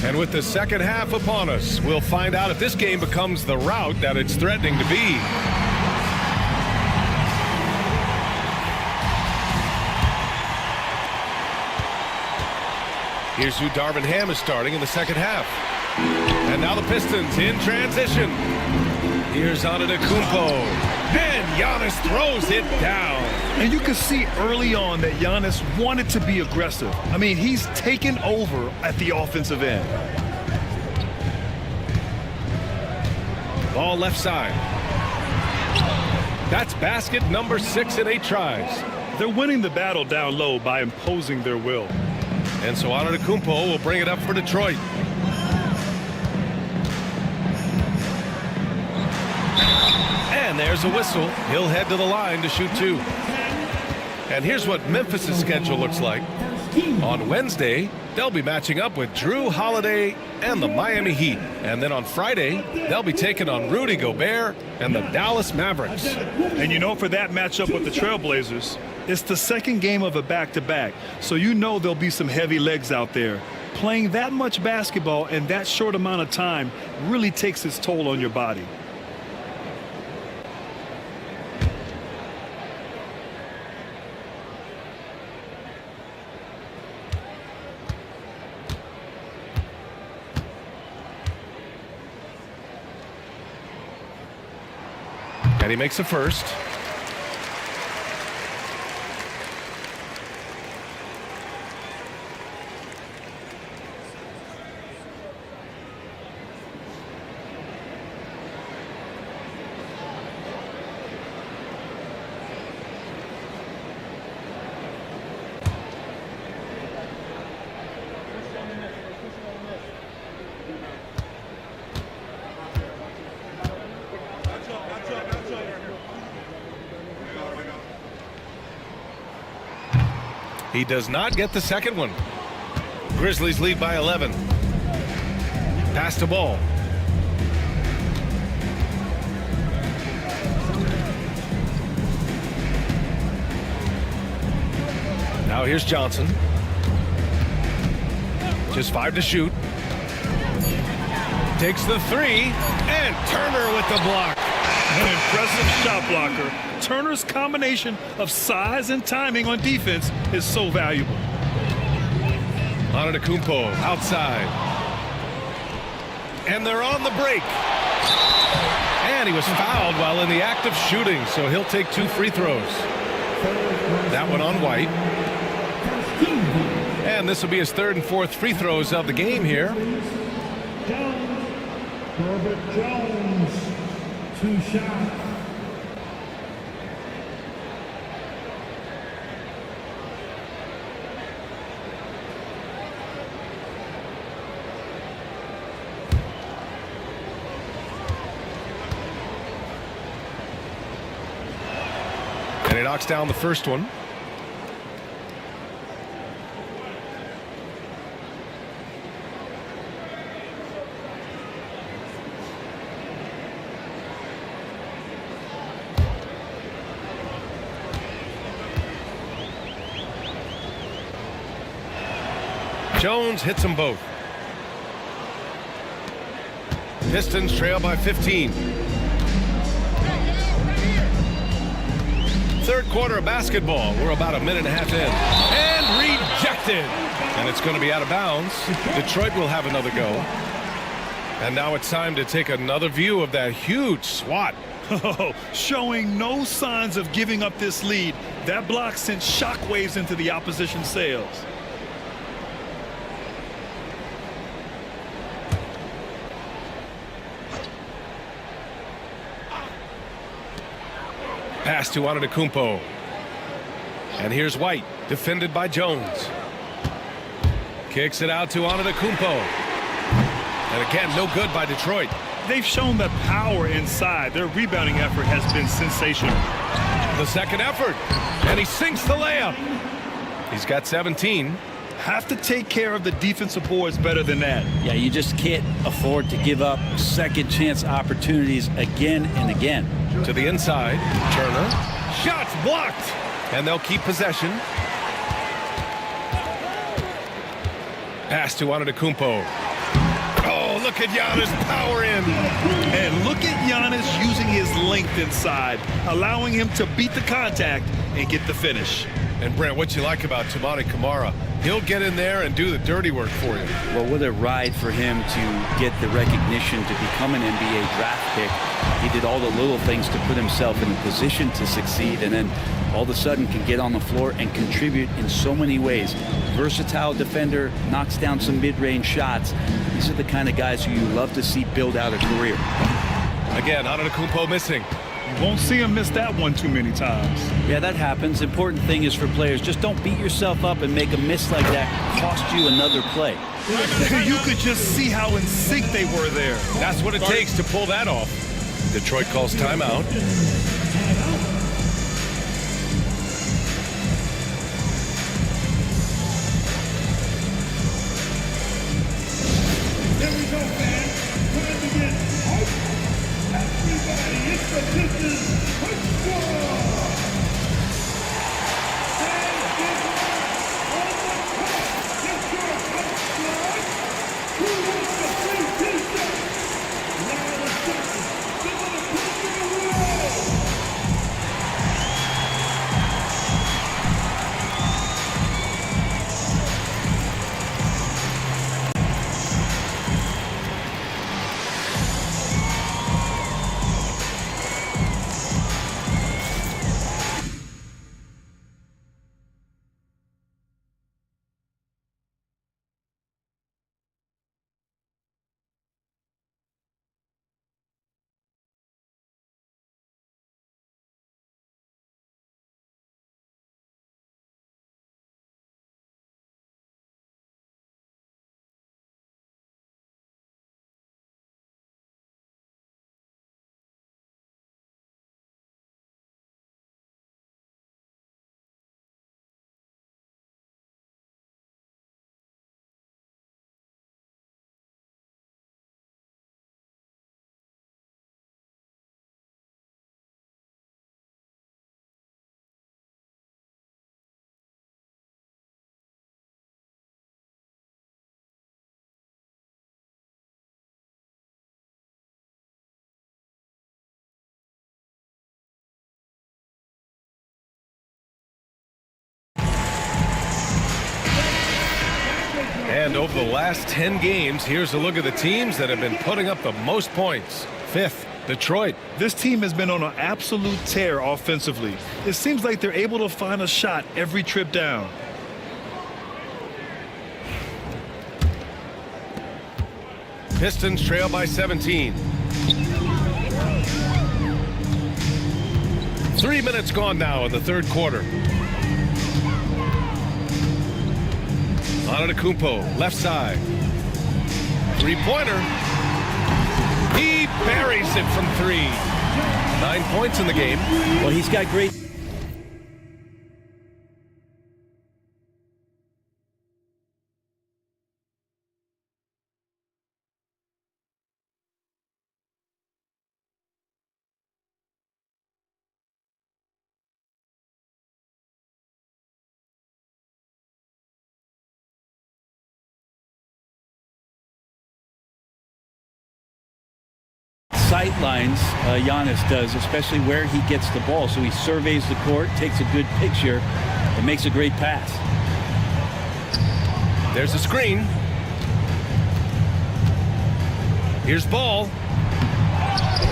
And with the second half upon us, we'll find out if this game becomes the rout that it's threatening to be. Here's who Darvin Ham is starting in the second half. And now the Pistons in transition. Here's Antetokounmpo. And Giannis throws it down. And you can see early on that Giannis wanted to be aggressive. I mean, he's taken over at the offensive end. Ball left side. That's basket number 6 in 8 tries. They're winning the battle down low by imposing their will. And so Antetokounmpo will bring it up for Detroit. And there's a whistle. He'll head to the line to shoot 2. And here's what Memphis' schedule looks like. On Wednesday, they'll be matching up with Drew Holiday and the Miami Heat. And then on Friday, they'll be taking on Rudy Gobert and the Dallas Mavericks. And you know, for that matchup with the Trailblazers, it's the second game of a back-to-back. So you know there'll be some heavy legs out there. Playing that much basketball in that short amount of time really takes its toll on your body. And he makes a first. He does not get the second one. Grizzlies lead by 11. Pass to Ball. Now here's Johnson. Just 5 to shoot. Takes the 3, and Turner with the block. An impressive shot blocker. Turner's combination of size and timing on defense is so valuable. Antetokounmpo outside. And they're on the break. And he was fouled while in the act of shooting, so he'll take 2 free throws. That one on White. And this will be his 3rd and 4th free throws of the game here. Herbert Jones, 2 shots. And he knocks down the first one. Jones hits them both. Pistons trail by 15. Third quarter of basketball. We're about a minute and a half in. And rejected. And it's going to be out of bounds. Detroit will have another go. And now it's time to take another view of that huge swat. Showing no signs of giving up this lead. That block sent shockwaves into the opposition sails. Pass to Antetokounmpo. And here's White, defended by Jones. Kicks it out to Antetokounmpo. And again, no good by Detroit. They've shown the power inside. Their rebounding effort has been sensational. The second effort. And he sinks the layup. He's got 17. Have to take care of the defensive boards better than that. Yeah, you just can't afford to give up second chance opportunities again and again. To the inside, Turner. Shots blocked. And they'll keep possession. Pass to Antetokounmpo. Oh, look at Giannis power in. And look at Giannis using his length inside, allowing him to beat the contact and get the finish. And Brent, what you like about Toumani Camara, he'll get in there and do the dirty work for you. Well, what a ride for him to get the recognition to become an NBA draft pick. He did all the little things to put himself in a position to succeed, and then all of a sudden can get on the floor and contribute in so many ways. Versatile defender, knocks down some mid-range shots. These are the kind of guys who you love to see build out a career. Again, Antetokounmpo missing. You won't see him miss that one too many times. Yeah, that happens. Important thing is for players, just don't beat yourself up and make a miss like that cost you another play. You could just see how in sync they were there. That's what it takes to pull that off. Detroit calls timeout. Here we go, fans. Time to get hyped. Everybody, it's the Pistons Hype Squad. And get on the top. Get your hype squad. Who wants the free t-shirt? Now the Pistons. They're going to put it in a row. And over the last 10 games, here's a look at the teams that have been putting up the most points. 5th, Detroit. This team has been on an absolute tear offensively. It seems like they're able to find a shot every trip down. Pistons trail by 17. 3 minutes gone now in the third quarter. Antetokounmpo, left side. Three-pointer. He buries it from 3. 9 points in the game. Well, he's got great. Sight lines Giannis does, especially where he gets the ball. So he surveys the court, takes a good picture, and makes a great pass. There's a screen. Here's Ball.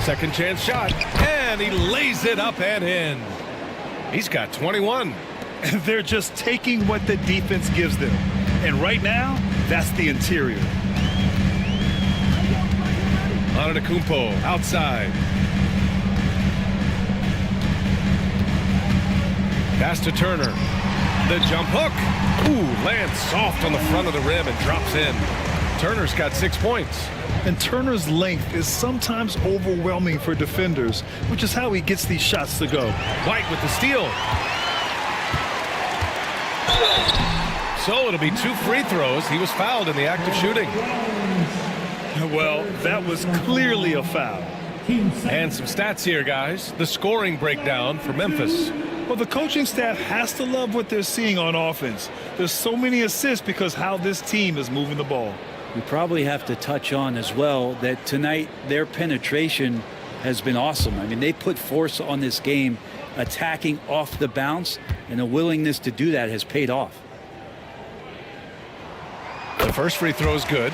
Second chance shot. And he lays it up and in. He's got 21. And they're just taking what the defense gives them. And right now, that's the interior. Antetokounmpo outside. Pass to Turner. The jump hook. Ooh, lands soft on the front of the rim and drops in. Turner's got 6 points. And Turner's length is sometimes overwhelming for defenders, which is how he gets these shots to go. White with the steal. So it'll be 2 free throws. He was fouled in the act of shooting. Well, that was clearly a foul. And some stats here, guys. The scoring breakdown for Memphis. Well, the coaching staff has to love what they're seeing on offense. There's so many assists because how this team is moving the ball. We probably have to touch on as well that tonight their penetration has been awesome. I mean, they put force on this game, attacking off the bounce, and the willingness to do that has paid off. The first free throw is good.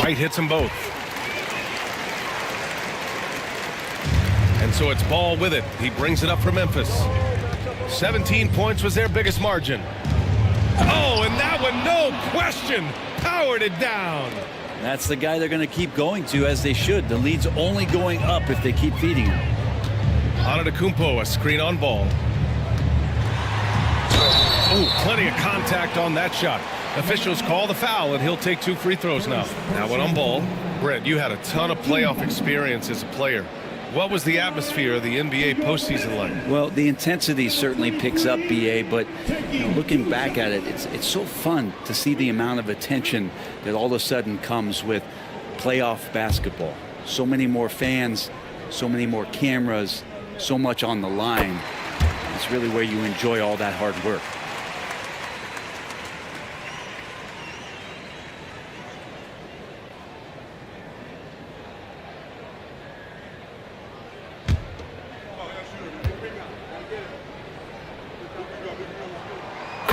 White hits them both. And so it's Ball with it. He brings it up for Memphis. 17 points was their biggest margin. Oh, and that one, no question, powered it down. That's the guy they're going to keep going to, as they should. The lead's only going up if they keep feeding him. Antetokounmpo, a screen on Ball. Oh, plenty of contact on that shot. Officials call the foul, and he'll take 2 free throws now. Now one on Ball. Brett, you had a ton of playoff experience as a player. What was the atmosphere of the NBA postseason like? Well, the intensity certainly picks up, BA, but looking back at it, it's so fun to see the amount of attention that all of a sudden comes with playoff basketball. So many more fans, so many more cameras, so much on the line. It's really where you enjoy all that hard work.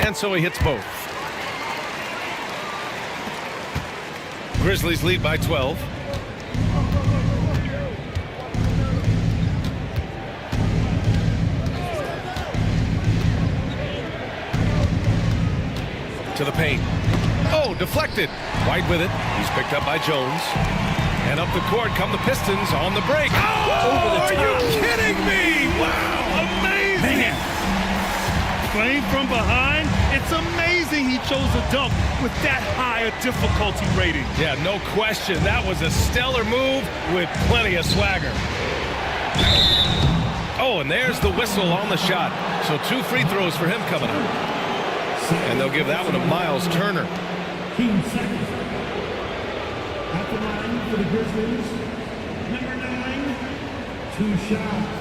And so he hits both. Grizzlies lead by 12. To the paint. Oh, deflected. White with it. He's picked up by Jones. And up the court come the Pistons on the break. Oh, Over the are top. you kidding me? Wow, amazing. Man. Playing from behind, it's amazing he chose a dunk with that high a difficulty rating. Yeah, no question. That was a stellar move with plenty of swagger. Oh, and there's the whistle on the shot. So 2 free throws for him coming up. And they'll give that one to Miles Turner. Team second. At the line for the Grizzlies, number 9, 2 shots.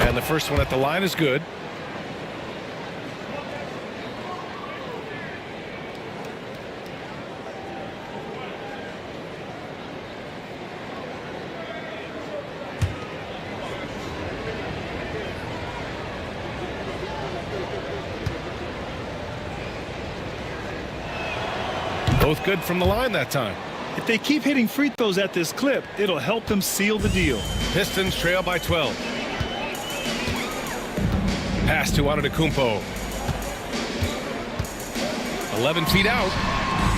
And the first one at the line is good. Both good from the line that time. If they keep hitting free throws at this clip, it'll help them seal the deal. Pistons trail by 12. Pass to Antetokounmpo. 11 feet out.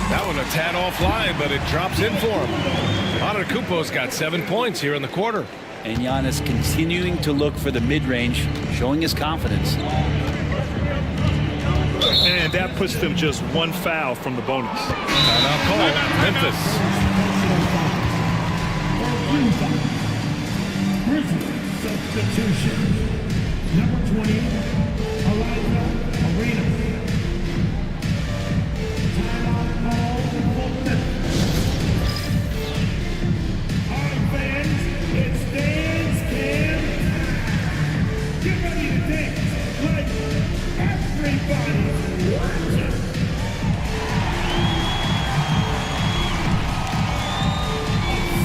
That one a tad offline, but it drops in for him. Antetokounmpo's got 7 points here in the quarter. And Giannis continuing to look for the mid-range, showing his confidence. And that puts them just 1 foul from the bonus. Timeout call. Memphis. Grizzlies substitution. Number 20, Arena. Timeout call for Memphis. All right, fans, it's dance cam time. Get ready to dance like everybody's watching.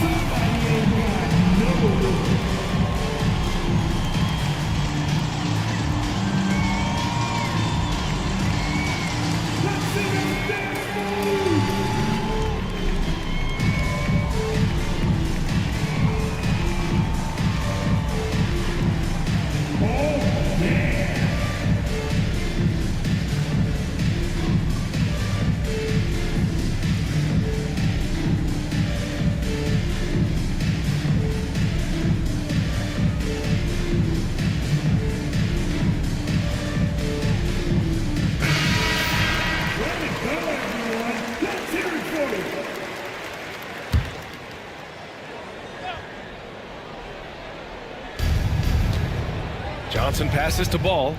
Somebody ain't got no. Johnson passes to Ball.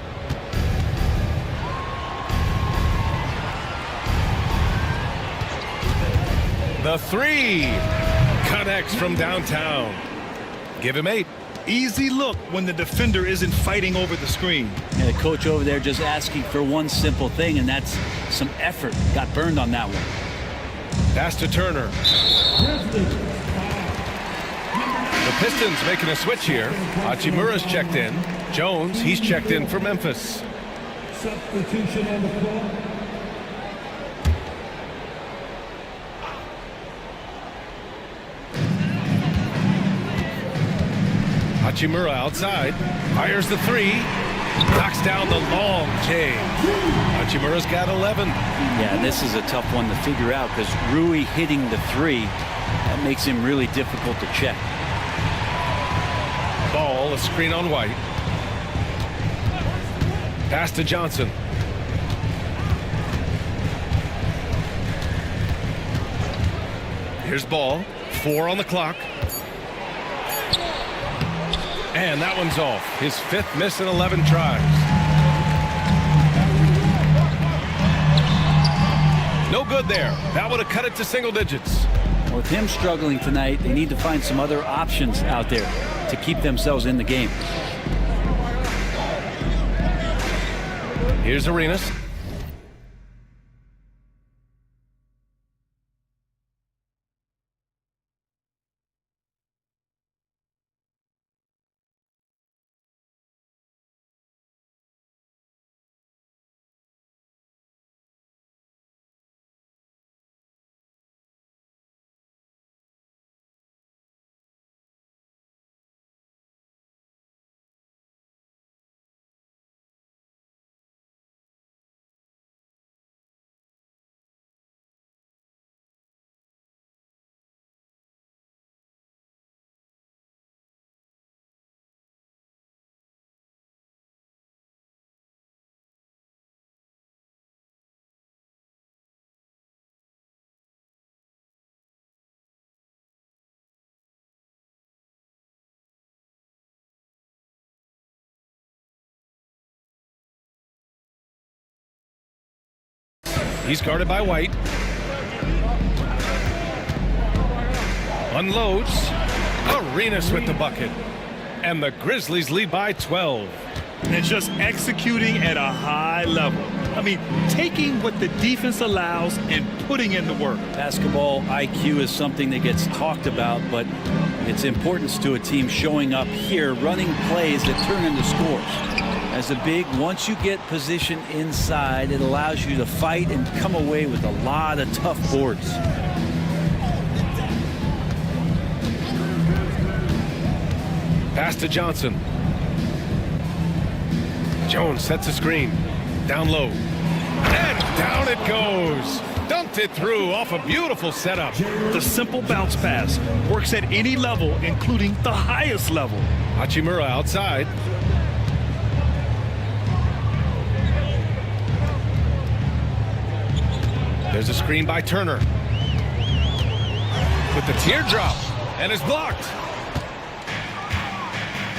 The 3 connects from downtown. Give him 8. Easy look when the defender isn't fighting over the screen. And the coach over there just asking for one simple thing, and that's some effort. Got burned on that one. Pass to Turner. The Pistons making a switch here. Hachimura's checked in. Jones, he's checked in for Memphis. Substitution on the floor. Hachimura outside. Fires the three. Knocks down the long J. Hachimura's got 11. Yeah, this is a tough one to figure out because Rui hitting the three, that makes him really difficult to check. Ball, a screen on White. Pass to Johnson. Here's Ball. 4 on the clock. And that one's off. His 5th miss in 11 tries. No good there. That would have cut it to single digits. With him struggling tonight, they need to find some other options out there to keep themselves in the game. Here's Arenas. He's guarded by White. Unloads. Arenas with the bucket. And the Grizzlies lead by 12. And just executing at a high level. I mean, taking what the defense allows and putting in the work. Basketball IQ is something that gets talked about, but its importance to a team showing up here, running plays that turn into scores. As a big, once you get position inside, it allows you to fight and come away with a lot of tough boards. Pass to Johnson. Jones sets a screen. Down low. And down it goes. Dumped it through off a beautiful setup. The simple bounce pass works at any level, including the highest level. Hachimura outside. There's a screen by Turner. With the teardrop. And is blocked.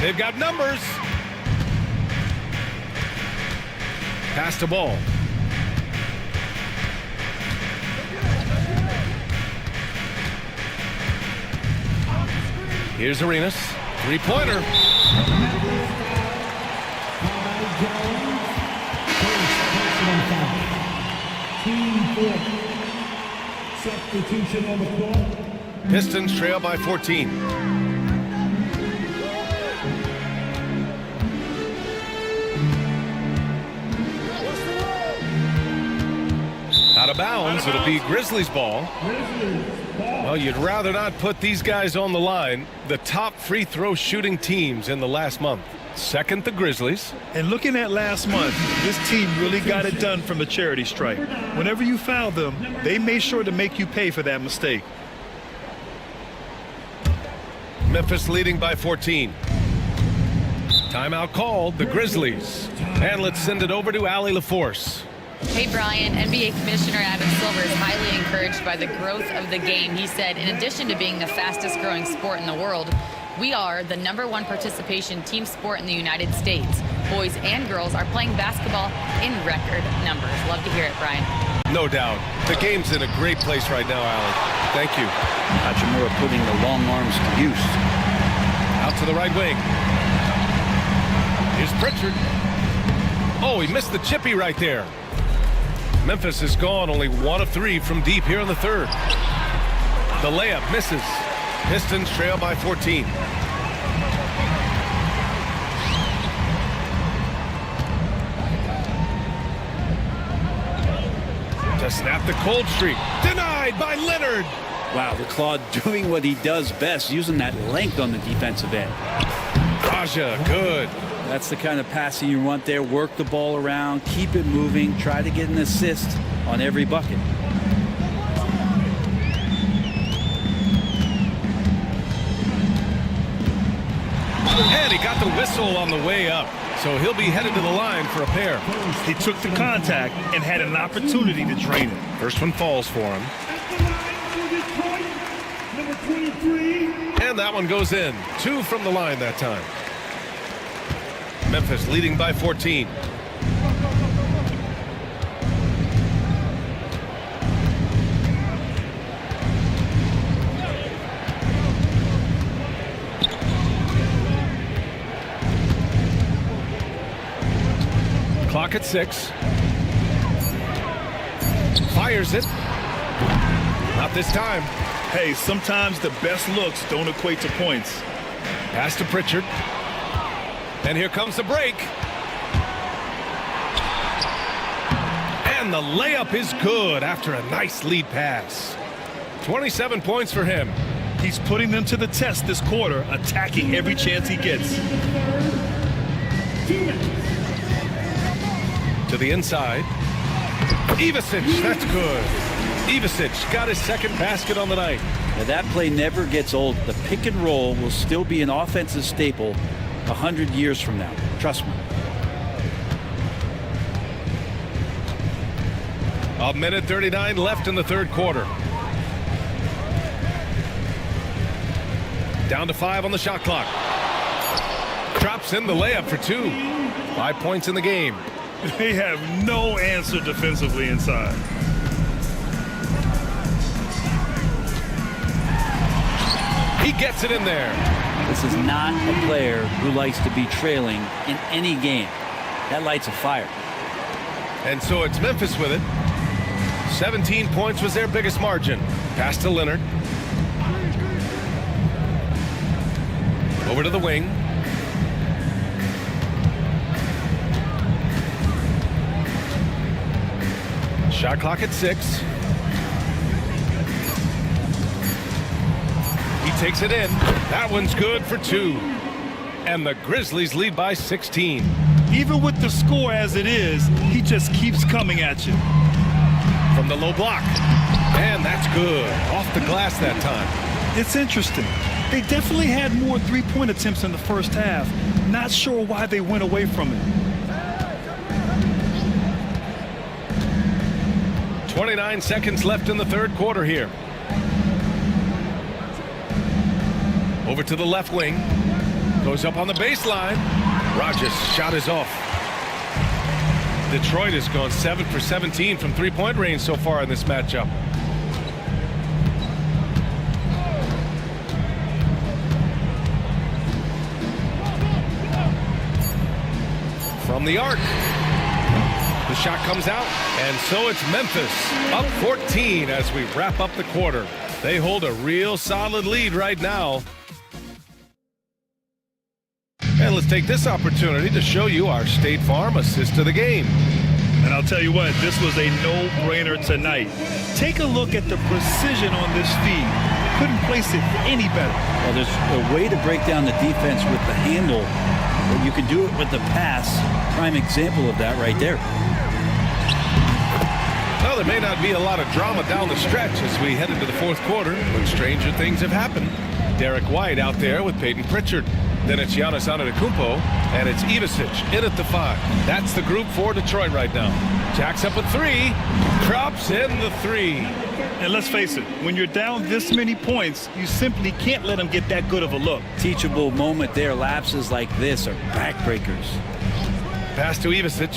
They've got numbers. Pass to Ball. Here's Arenas. Three-pointer. Substitution on the floor. Pistons trail by 14. Out of bounds, it'll be Grizzlies ball. Well, you'd rather not put these guys on the line. The top free throw shooting teams in the last month. Second, the Grizzlies. And looking at last month, this team really got it done from the charity stripe. Whenever you fouled them, they made sure to make you pay for that mistake. Memphis leading by 14. Timeout called, the Grizzlies. And let's send it over to Allie LaForce. Hey, Brian, NBA Commissioner Adam Silver is highly encouraged by the growth of the game. He said, in addition to being the fastest growing sport in the world, we are the #1 participation team sport in the United States. Boys and girls are playing basketball in record numbers. Love to hear it, Brian. No doubt. The game's in a great place right now, Allie. Thank you. Hachimura putting the long arms to use. Out to the right wing. Here's Pritchard. Oh, he missed the chippy right there. Memphis is gone only 1 of 3 from deep here in the third. The layup misses. Pistons trail by 14. To snap the cold streak. Denied by Leonard. Wow, the Claw doing what he does best, using that length on the defensive end. Raja, good. That's the kind of passing you want there. Work the ball around, keep it moving, try to get an assist on every bucket. And he got the whistle on the way up. So he'll be headed to the line for a pair. He took the contact and had an opportunity to drain it. First one falls for him. Number 23. And that one goes in. 2 from the line that time. Memphis leading by 14. Clock at 6. Fires it. Not this time. Hey, sometimes the best looks don't equate to points. Pass to Pritchard. And here comes the break. And the layup is good after a nice lead pass. 27 points for him. He's putting them to the test this quarter, attacking every chance he gets. To the inside. Ivasic, that's good. Ivasic got his second basket on the night. Now that play never gets old. The pick and roll will still be an offensive staple 100 years from now. Trust me. A minute 39 left in the third quarter. Down to 5 on the shot clock. Drops in the layup for 2. 5 points in the game. They have no answer defensively inside. He gets it in there. This is not a player who likes to be trailing in any game. That lights a fire. And so it's Memphis with it. 17 points was their biggest margin. Pass to Leonard. Over to the wing. Shot clock at 6. He takes it in. That one's good for 2. And the Grizzlies lead by 16. Even with the score as it is, he just keeps coming at you. From the low block. And that's good. Off the glass that time. It's interesting. They definitely had more three-point attempts in the first half. Not sure why they went away from it. 29 seconds left in the third quarter here. Over to the left wing. Goes up on the baseline. Rogers' shot is off. Detroit has gone 7 for 17 from three-point range so far in this matchup. From the arc. The shot comes out, and so it's Memphis up 14 as we wrap up the quarter. They hold a real solid lead right now. And let's take this opportunity to show you our State Farm assist of the game. And I'll tell you what, this was a no-brainer tonight. Take a look at the precision on this feed. Couldn't place it any better. Well, there's a way to break down the defense with the handle, but you can do it with the pass. Prime example of that right there. Well, there may not be a lot of drama down the stretch as we head into the fourth quarter, but stranger things have happened. Derek White out there with Peyton Pritchard. Then it's Giannis Antetokounmpo, and it's Ivasic in at the 5. That's the group for Detroit right now. Jacks up a 3, drops in the 3. And let's face it, when you're down this many points, you simply can't let them get that good of a look. Teachable moment there. Lapses like this are backbreakers. Pass to Ivasic.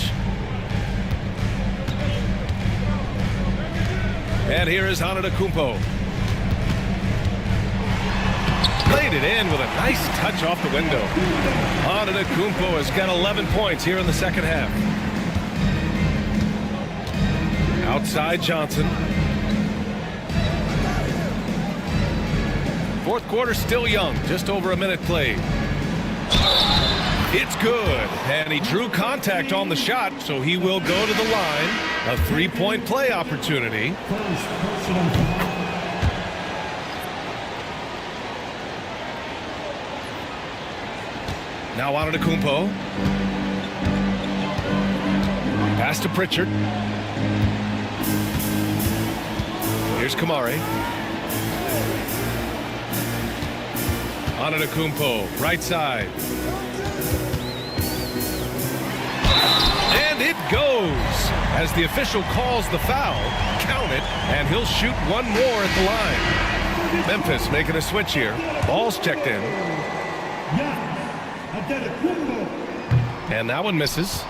And here is Antetokounmpo. Played it in with a nice touch off the window. Antetokounmpo has got 11 points here in the second half. Outside Johnson. Fourth quarter still young, just over a minute played. It's good, and he drew contact on the shot, so he will go to the line. A three-point play opportunity. First personal foul. Now Antetokounmpo. Pass to Pritchard. Here's Kamari. Antetokounmpo, right side. And it goes. As the official calls the foul, count it, and he'll shoot one more at the line. Memphis making a switch here. Ball's checked in. And that one misses.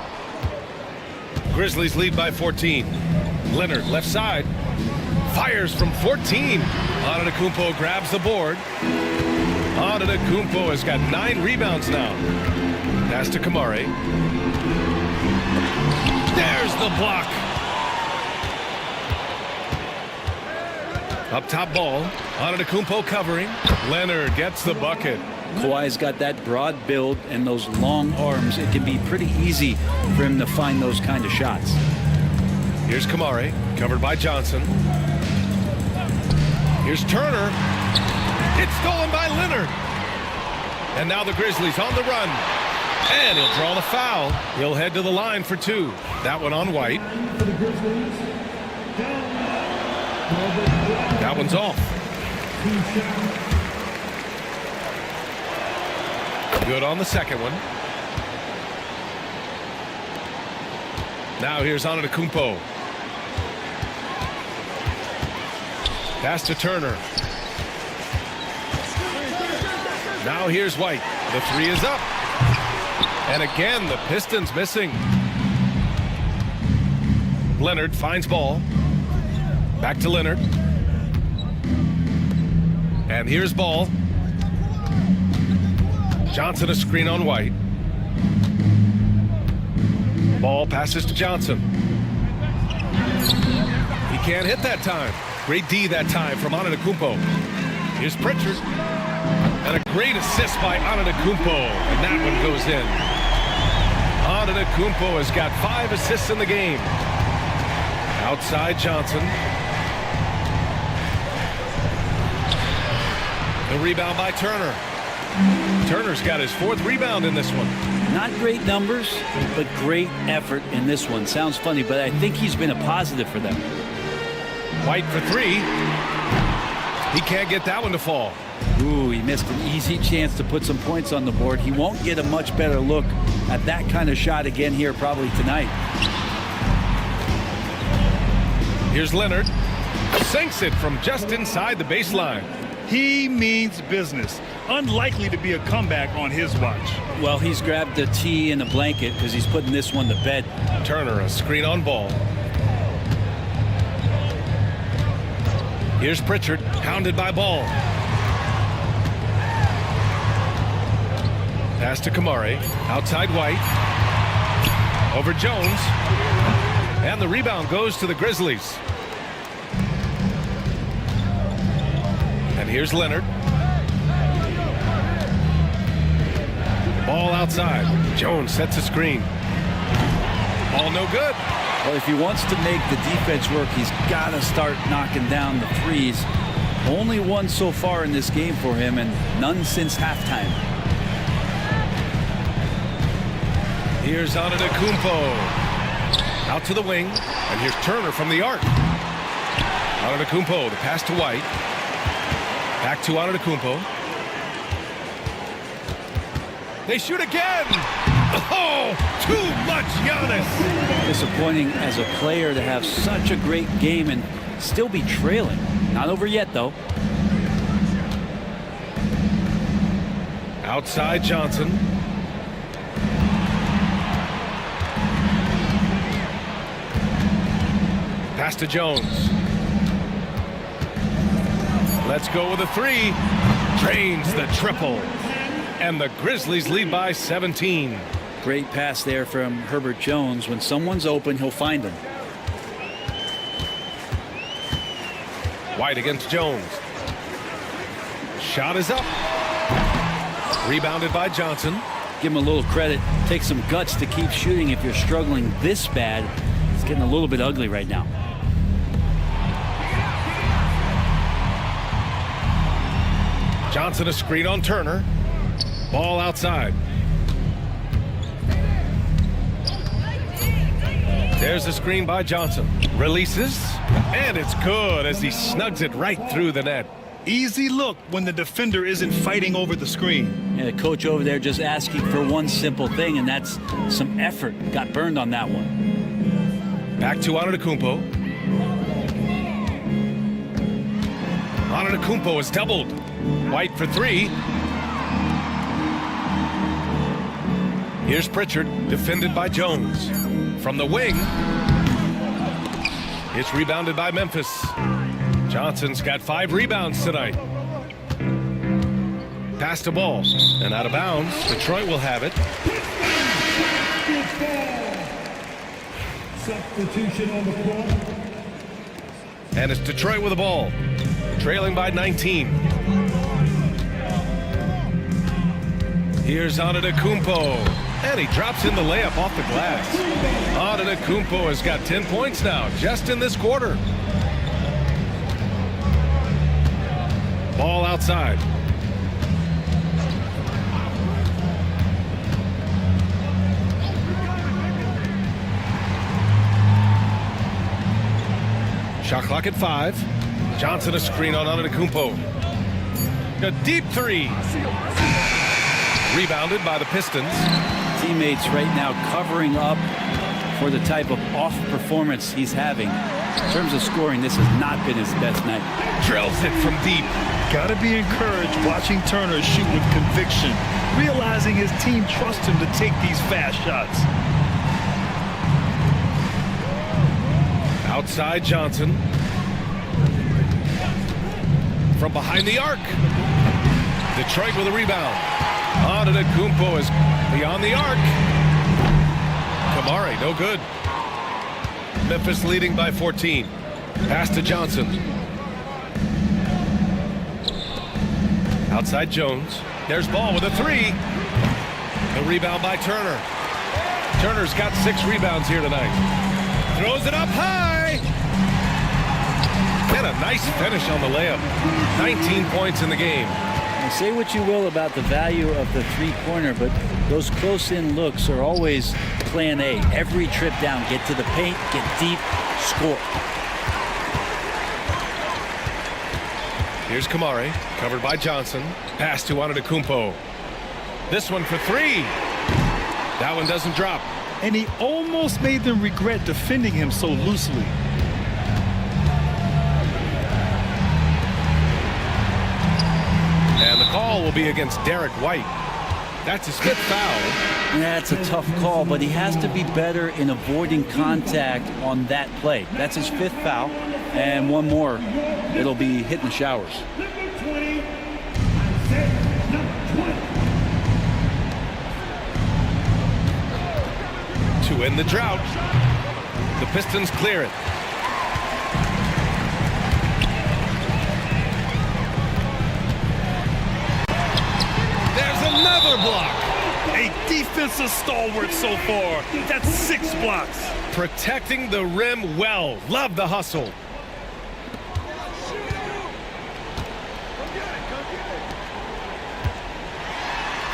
Grizzlies lead by 14. Leonard, left side. Fires from 14. Antetokounmpo grabs the board. Antetokounmpo has got 9 rebounds now. Pass to Kamari. There's the block. Up top ball. Antetokounmpo covering. Leonard gets the bucket. Kawhi's got that broad build and those long arms. It can be pretty easy for him to find those kind of shots. Here's Kamari, covered by Johnson. Here's Turner. It's stolen by Leonard. And now the Grizzlies on the run. And he'll draw the foul. He'll head to the line for 2. That one on White. That one's off. Good on the second one. Now here's Antetokounmpo. Pass to Turner. Now here's White. The 3 is up. And again, the Pistons missing. Leonard finds ball. Back to Leonard. And here's ball. Johnson a screen on White. Ball passes to Johnson. He can't hit that time. Great D that time from Antetokounmpo. Here's Pritchard. And a great assist by Antetokounmpo. And that one goes in. Antetokounmpo has got 5 assists in the game. Outside Johnson. The rebound by Turner. Turner's got his 4th rebound in this one. Not great numbers, but great effort in this one. Sounds funny, but I think he's been a positive for them. White for 3. He can't get that one to fall. Ooh, he missed an easy chance to put some points on the board. He won't get a much better look at that kind of shot again here probably tonight. Here's Leonard. Sinks it from just inside the baseline. He means business. Unlikely to be a comeback on his watch. Well, he's grabbed a tee and a blanket because he's putting this one to bed. Turner, a screen on ball. Here's Pritchard, hounded by ball. Pass to Kamari, outside White. Over Jones. And the rebound goes to the Grizzlies. And here's Leonard. Ball outside. Jones sets a screen. Ball no good. Well, if he wants to make the defense work, he's got to start knocking down the threes. Only one so far in this game for him, and none since halftime. Here's Antetokounmpo. Out to the wing. And here's Turner from the arc. Antetokounmpo, the pass to White. Back to Antetokounmpo. They shoot again. Oh, too much Giannis. Disappointing as a player to have such a great game and still be trailing. Not over yet, though. Outside Johnson. Pass to Jones. Let's go with a 3. Drains the triple. And the Grizzlies lead by 17. Great pass there from Herbert Jones. When someone's open, he'll find them. White against Jones. Shot is up. Rebounded by Johnson. Give him a little credit. Take some guts to keep shooting if you're struggling this bad. It's getting a little bit ugly right now. Johnson a screen on Turner. Ball outside. There's a screen by Johnson. Releases. And it's good as he snugs it right through the net. Easy look when the defender isn't fighting over the screen. Yeah, the coach over there just asking for one simple thing, and that's some effort. Got burned on that one. Back to Antetokounmpo. Antetokounmpo is doubled. White for three. Here's Pritchard, defended by Jones. From the wing. It's rebounded by Memphis. Johnson's got 5 rebounds tonight. Pass the ball and out of bounds. Detroit will have it. Substitution on the floor. And it's Detroit with the ball. Trailing by 19. Here's Antetokounmpo. And he drops in the layup off the glass. Antetokounmpo has got 10 points now, just in this quarter. Ball outside. Shot clock at 5. Johnson a screen on Antetokounmpo. A deep three. Rebounded by the Pistons. Teammates right now covering up for the type of off performance he's having. In terms of scoring, this has not been his best night. Drills it from deep. Gotta be encouraged watching Turner shoot with conviction, realizing his team trusts him to take these fast shots. Outside Johnson. From behind the arc. Detroit with a rebound. Antetokounmpo is beyond the arc. Kamari, no good. Memphis leading by 14. Pass to Johnson. Outside Jones. There's Ball with a 3. The rebound by Turner. Turner's got 6 rebounds here tonight. Throws it up high. And a nice finish on the layup. 19 points in the game. Now, say what you will about the value of the three-pointer, but those close-in looks are always plan A. Every trip down, get to the paint, get deep, score. Here's Kamari, covered by Johnson. Pass to Antetokounmpo. This one for 3. That one doesn't drop. And he almost made them regret defending him so loosely. And the call will be against Derek White. That's his 5th foul. That's a tough call, but he has to be better in avoiding contact on that play. That's his 5th foul, and one more, it'll be hitting the showers. Number 20. Number 20. To end the drought. The Pistons clear it. There's another block. A defensive stalwart so far. That's 6 blocks. Protecting the rim well. Love the hustle.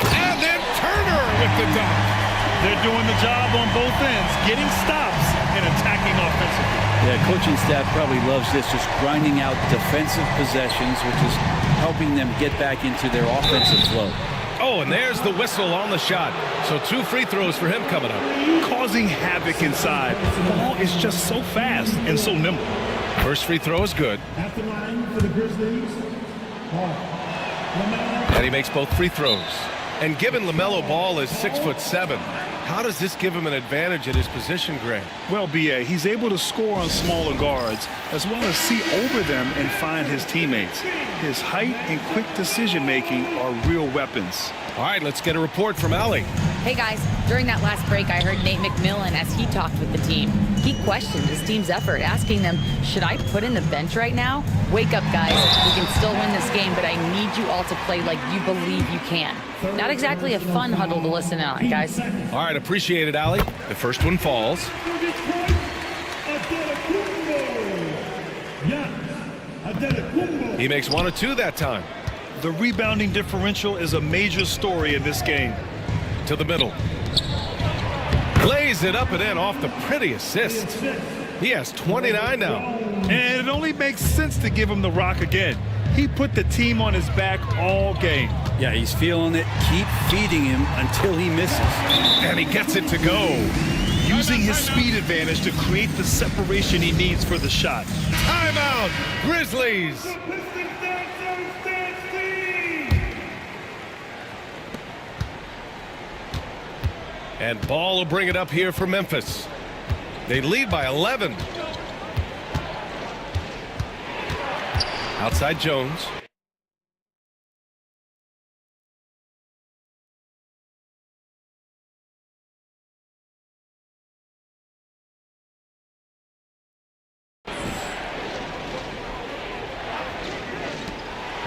And then Turner with the dunk. They're doing the job on both ends, getting stops and attacking offensively. Yeah, coaching staff probably loves this, just grinding out defensive possessions, which is helping them get back into their offensive flow. Oh, and there's the whistle on the shot. So 2 free throws for him coming up. Causing havoc inside. The ball is just so fast and so nimble. First free throw is good. At the line for the Grizzlies. And he makes both free throws. And given LaMelo Ball is 6'7", how does this give him an advantage at his position, Greg? Well, B.A., he's able to score on smaller guards as well as see over them and find his teammates. His height and quick decision-making are real weapons. All right, let's get a report from Allie. Hey guys, during that last break, I heard Nate McMillan as he talked with the team. He questioned his team's effort, asking them, should I put in the bench right now? Wake up, guys. We can still win this game, but I need you all to play like you believe you can. Not exactly a fun huddle to listen in on, guys. All right, appreciate it, Allie. The first one falls. He makes 1 or 2 that time. The rebounding differential is a major story in this game. To the middle. Lays it up and in off the pretty assist. He has 29 now. And it only makes sense to give him the rock again. He put the team on his back all game. Yeah, he's feeling it. Keep feeding him until he misses. And he gets it to go. Using his speed advantage to create the separation he needs for the shot. Timeout, Grizzlies. And Ball will bring it up here for Memphis. They lead by 11. Outside Jones.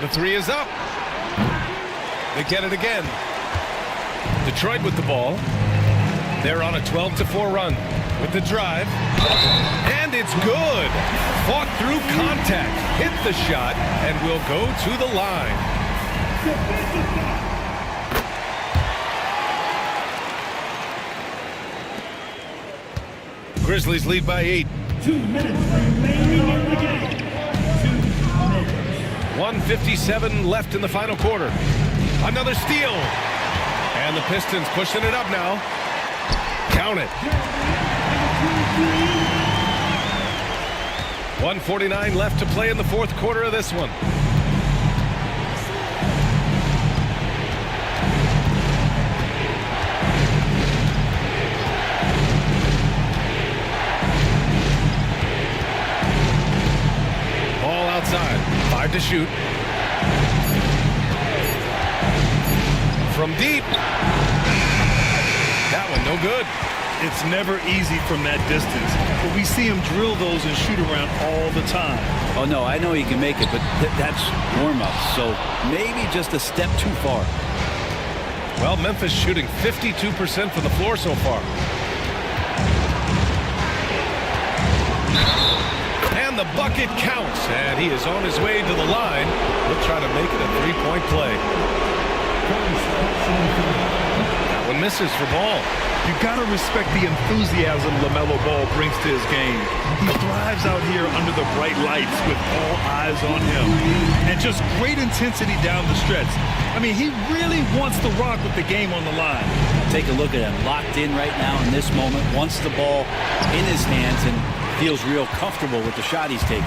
The 3 is up. They get it again. Detroit with the ball. They're on a 12-4 run with the drive. And it's good. Fought through contact. Hit the shot and will go to the line. Grizzlies lead by 8. 2 minutes remaining in the game. 1:57 left in the final quarter. Another steal. And the Pistons pushing it up now. Count it. 1:49 left to play in the fourth quarter of this one. Ball outside. 5 to shoot. From deep. That one no good. It's never easy from that distance, but we see him drill those and shoot around all the time. Oh, no, I know he can make it, but that's warm-up, so maybe just a step too far. Well, Memphis shooting 52% from the floor so far. And the bucket counts, and he is on his way to the line. He'll try to make it a three-point play. That one misses for Ball. You gotta respect the enthusiasm LaMelo Ball brings to his game. He thrives out here under the bright lights with all eyes on him. And just great intensity down the stretch. I mean, he really wants to rock with the game on the line. Take a look at him, locked in right now in this moment, wants the ball in his hands and feels real comfortable with the shot he's taking.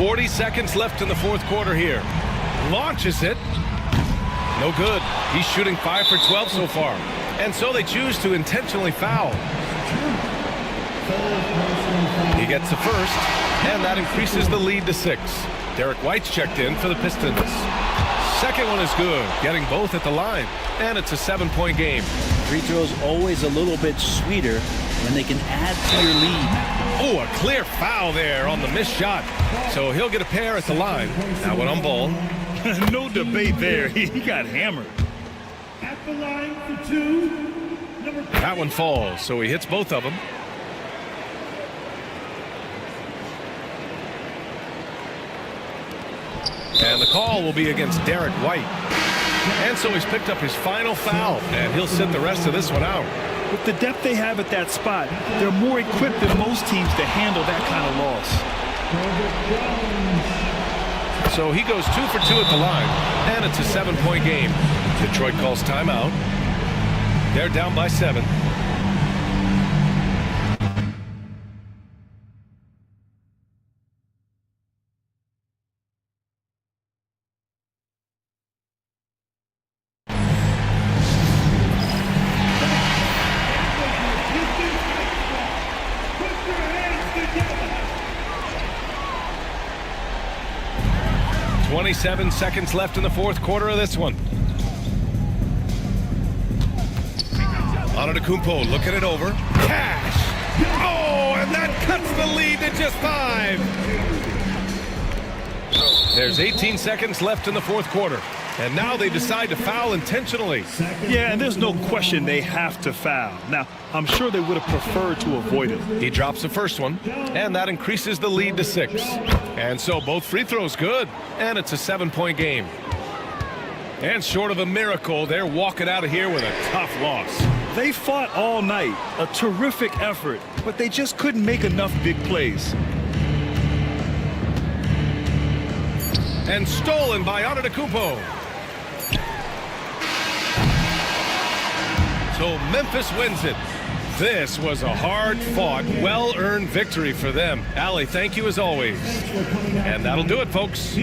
40 seconds left in the fourth quarter here. Launches it. No good. He's shooting 5 for 12 so far. And so they choose to intentionally foul. He gets the first, and that increases the lead to 6. Derek White's checked in for the Pistons. Second one is good, getting both at the line. And it's a 7-point game. Free throws always a little bit sweeter when they can add to your lead. Oh, a clear foul there on the missed shot. So he'll get a pair at the line. Now one on Ball. No debate there. He got hammered. At the line for 2. Number 3. That one falls, so he hits both of them. And the call will be against Derek White. And so he's picked up his final foul, and he'll sit the rest of this one out. With the depth they have at that spot, they're more equipped than most teams to handle that kind of loss. So he goes 2 for 2 at the line, and it's a 7-point game. Detroit calls timeout. They're down by 7. 27 seconds left in the fourth quarter of this one. Antetokounmpo looking it over. Cash! Oh, and that cuts the lead to just 5. There's 18 seconds left in the fourth quarter. And now they decide to foul intentionally. Yeah, and there's no question they have to foul. Now, I'm sure they would have preferred to avoid it. He drops the first one, and that increases the lead to 6. And so both free throws good, and it's a 7-point game. And short of a miracle, they're walking out of here with a tough loss. They fought all night, a terrific effort, but they just couldn't make enough big plays. And stolen by Antetokounmpo. So Memphis wins it. This was a hard-fought, well-earned victory for them. Allie, thank you as always. And that'll do it, folks.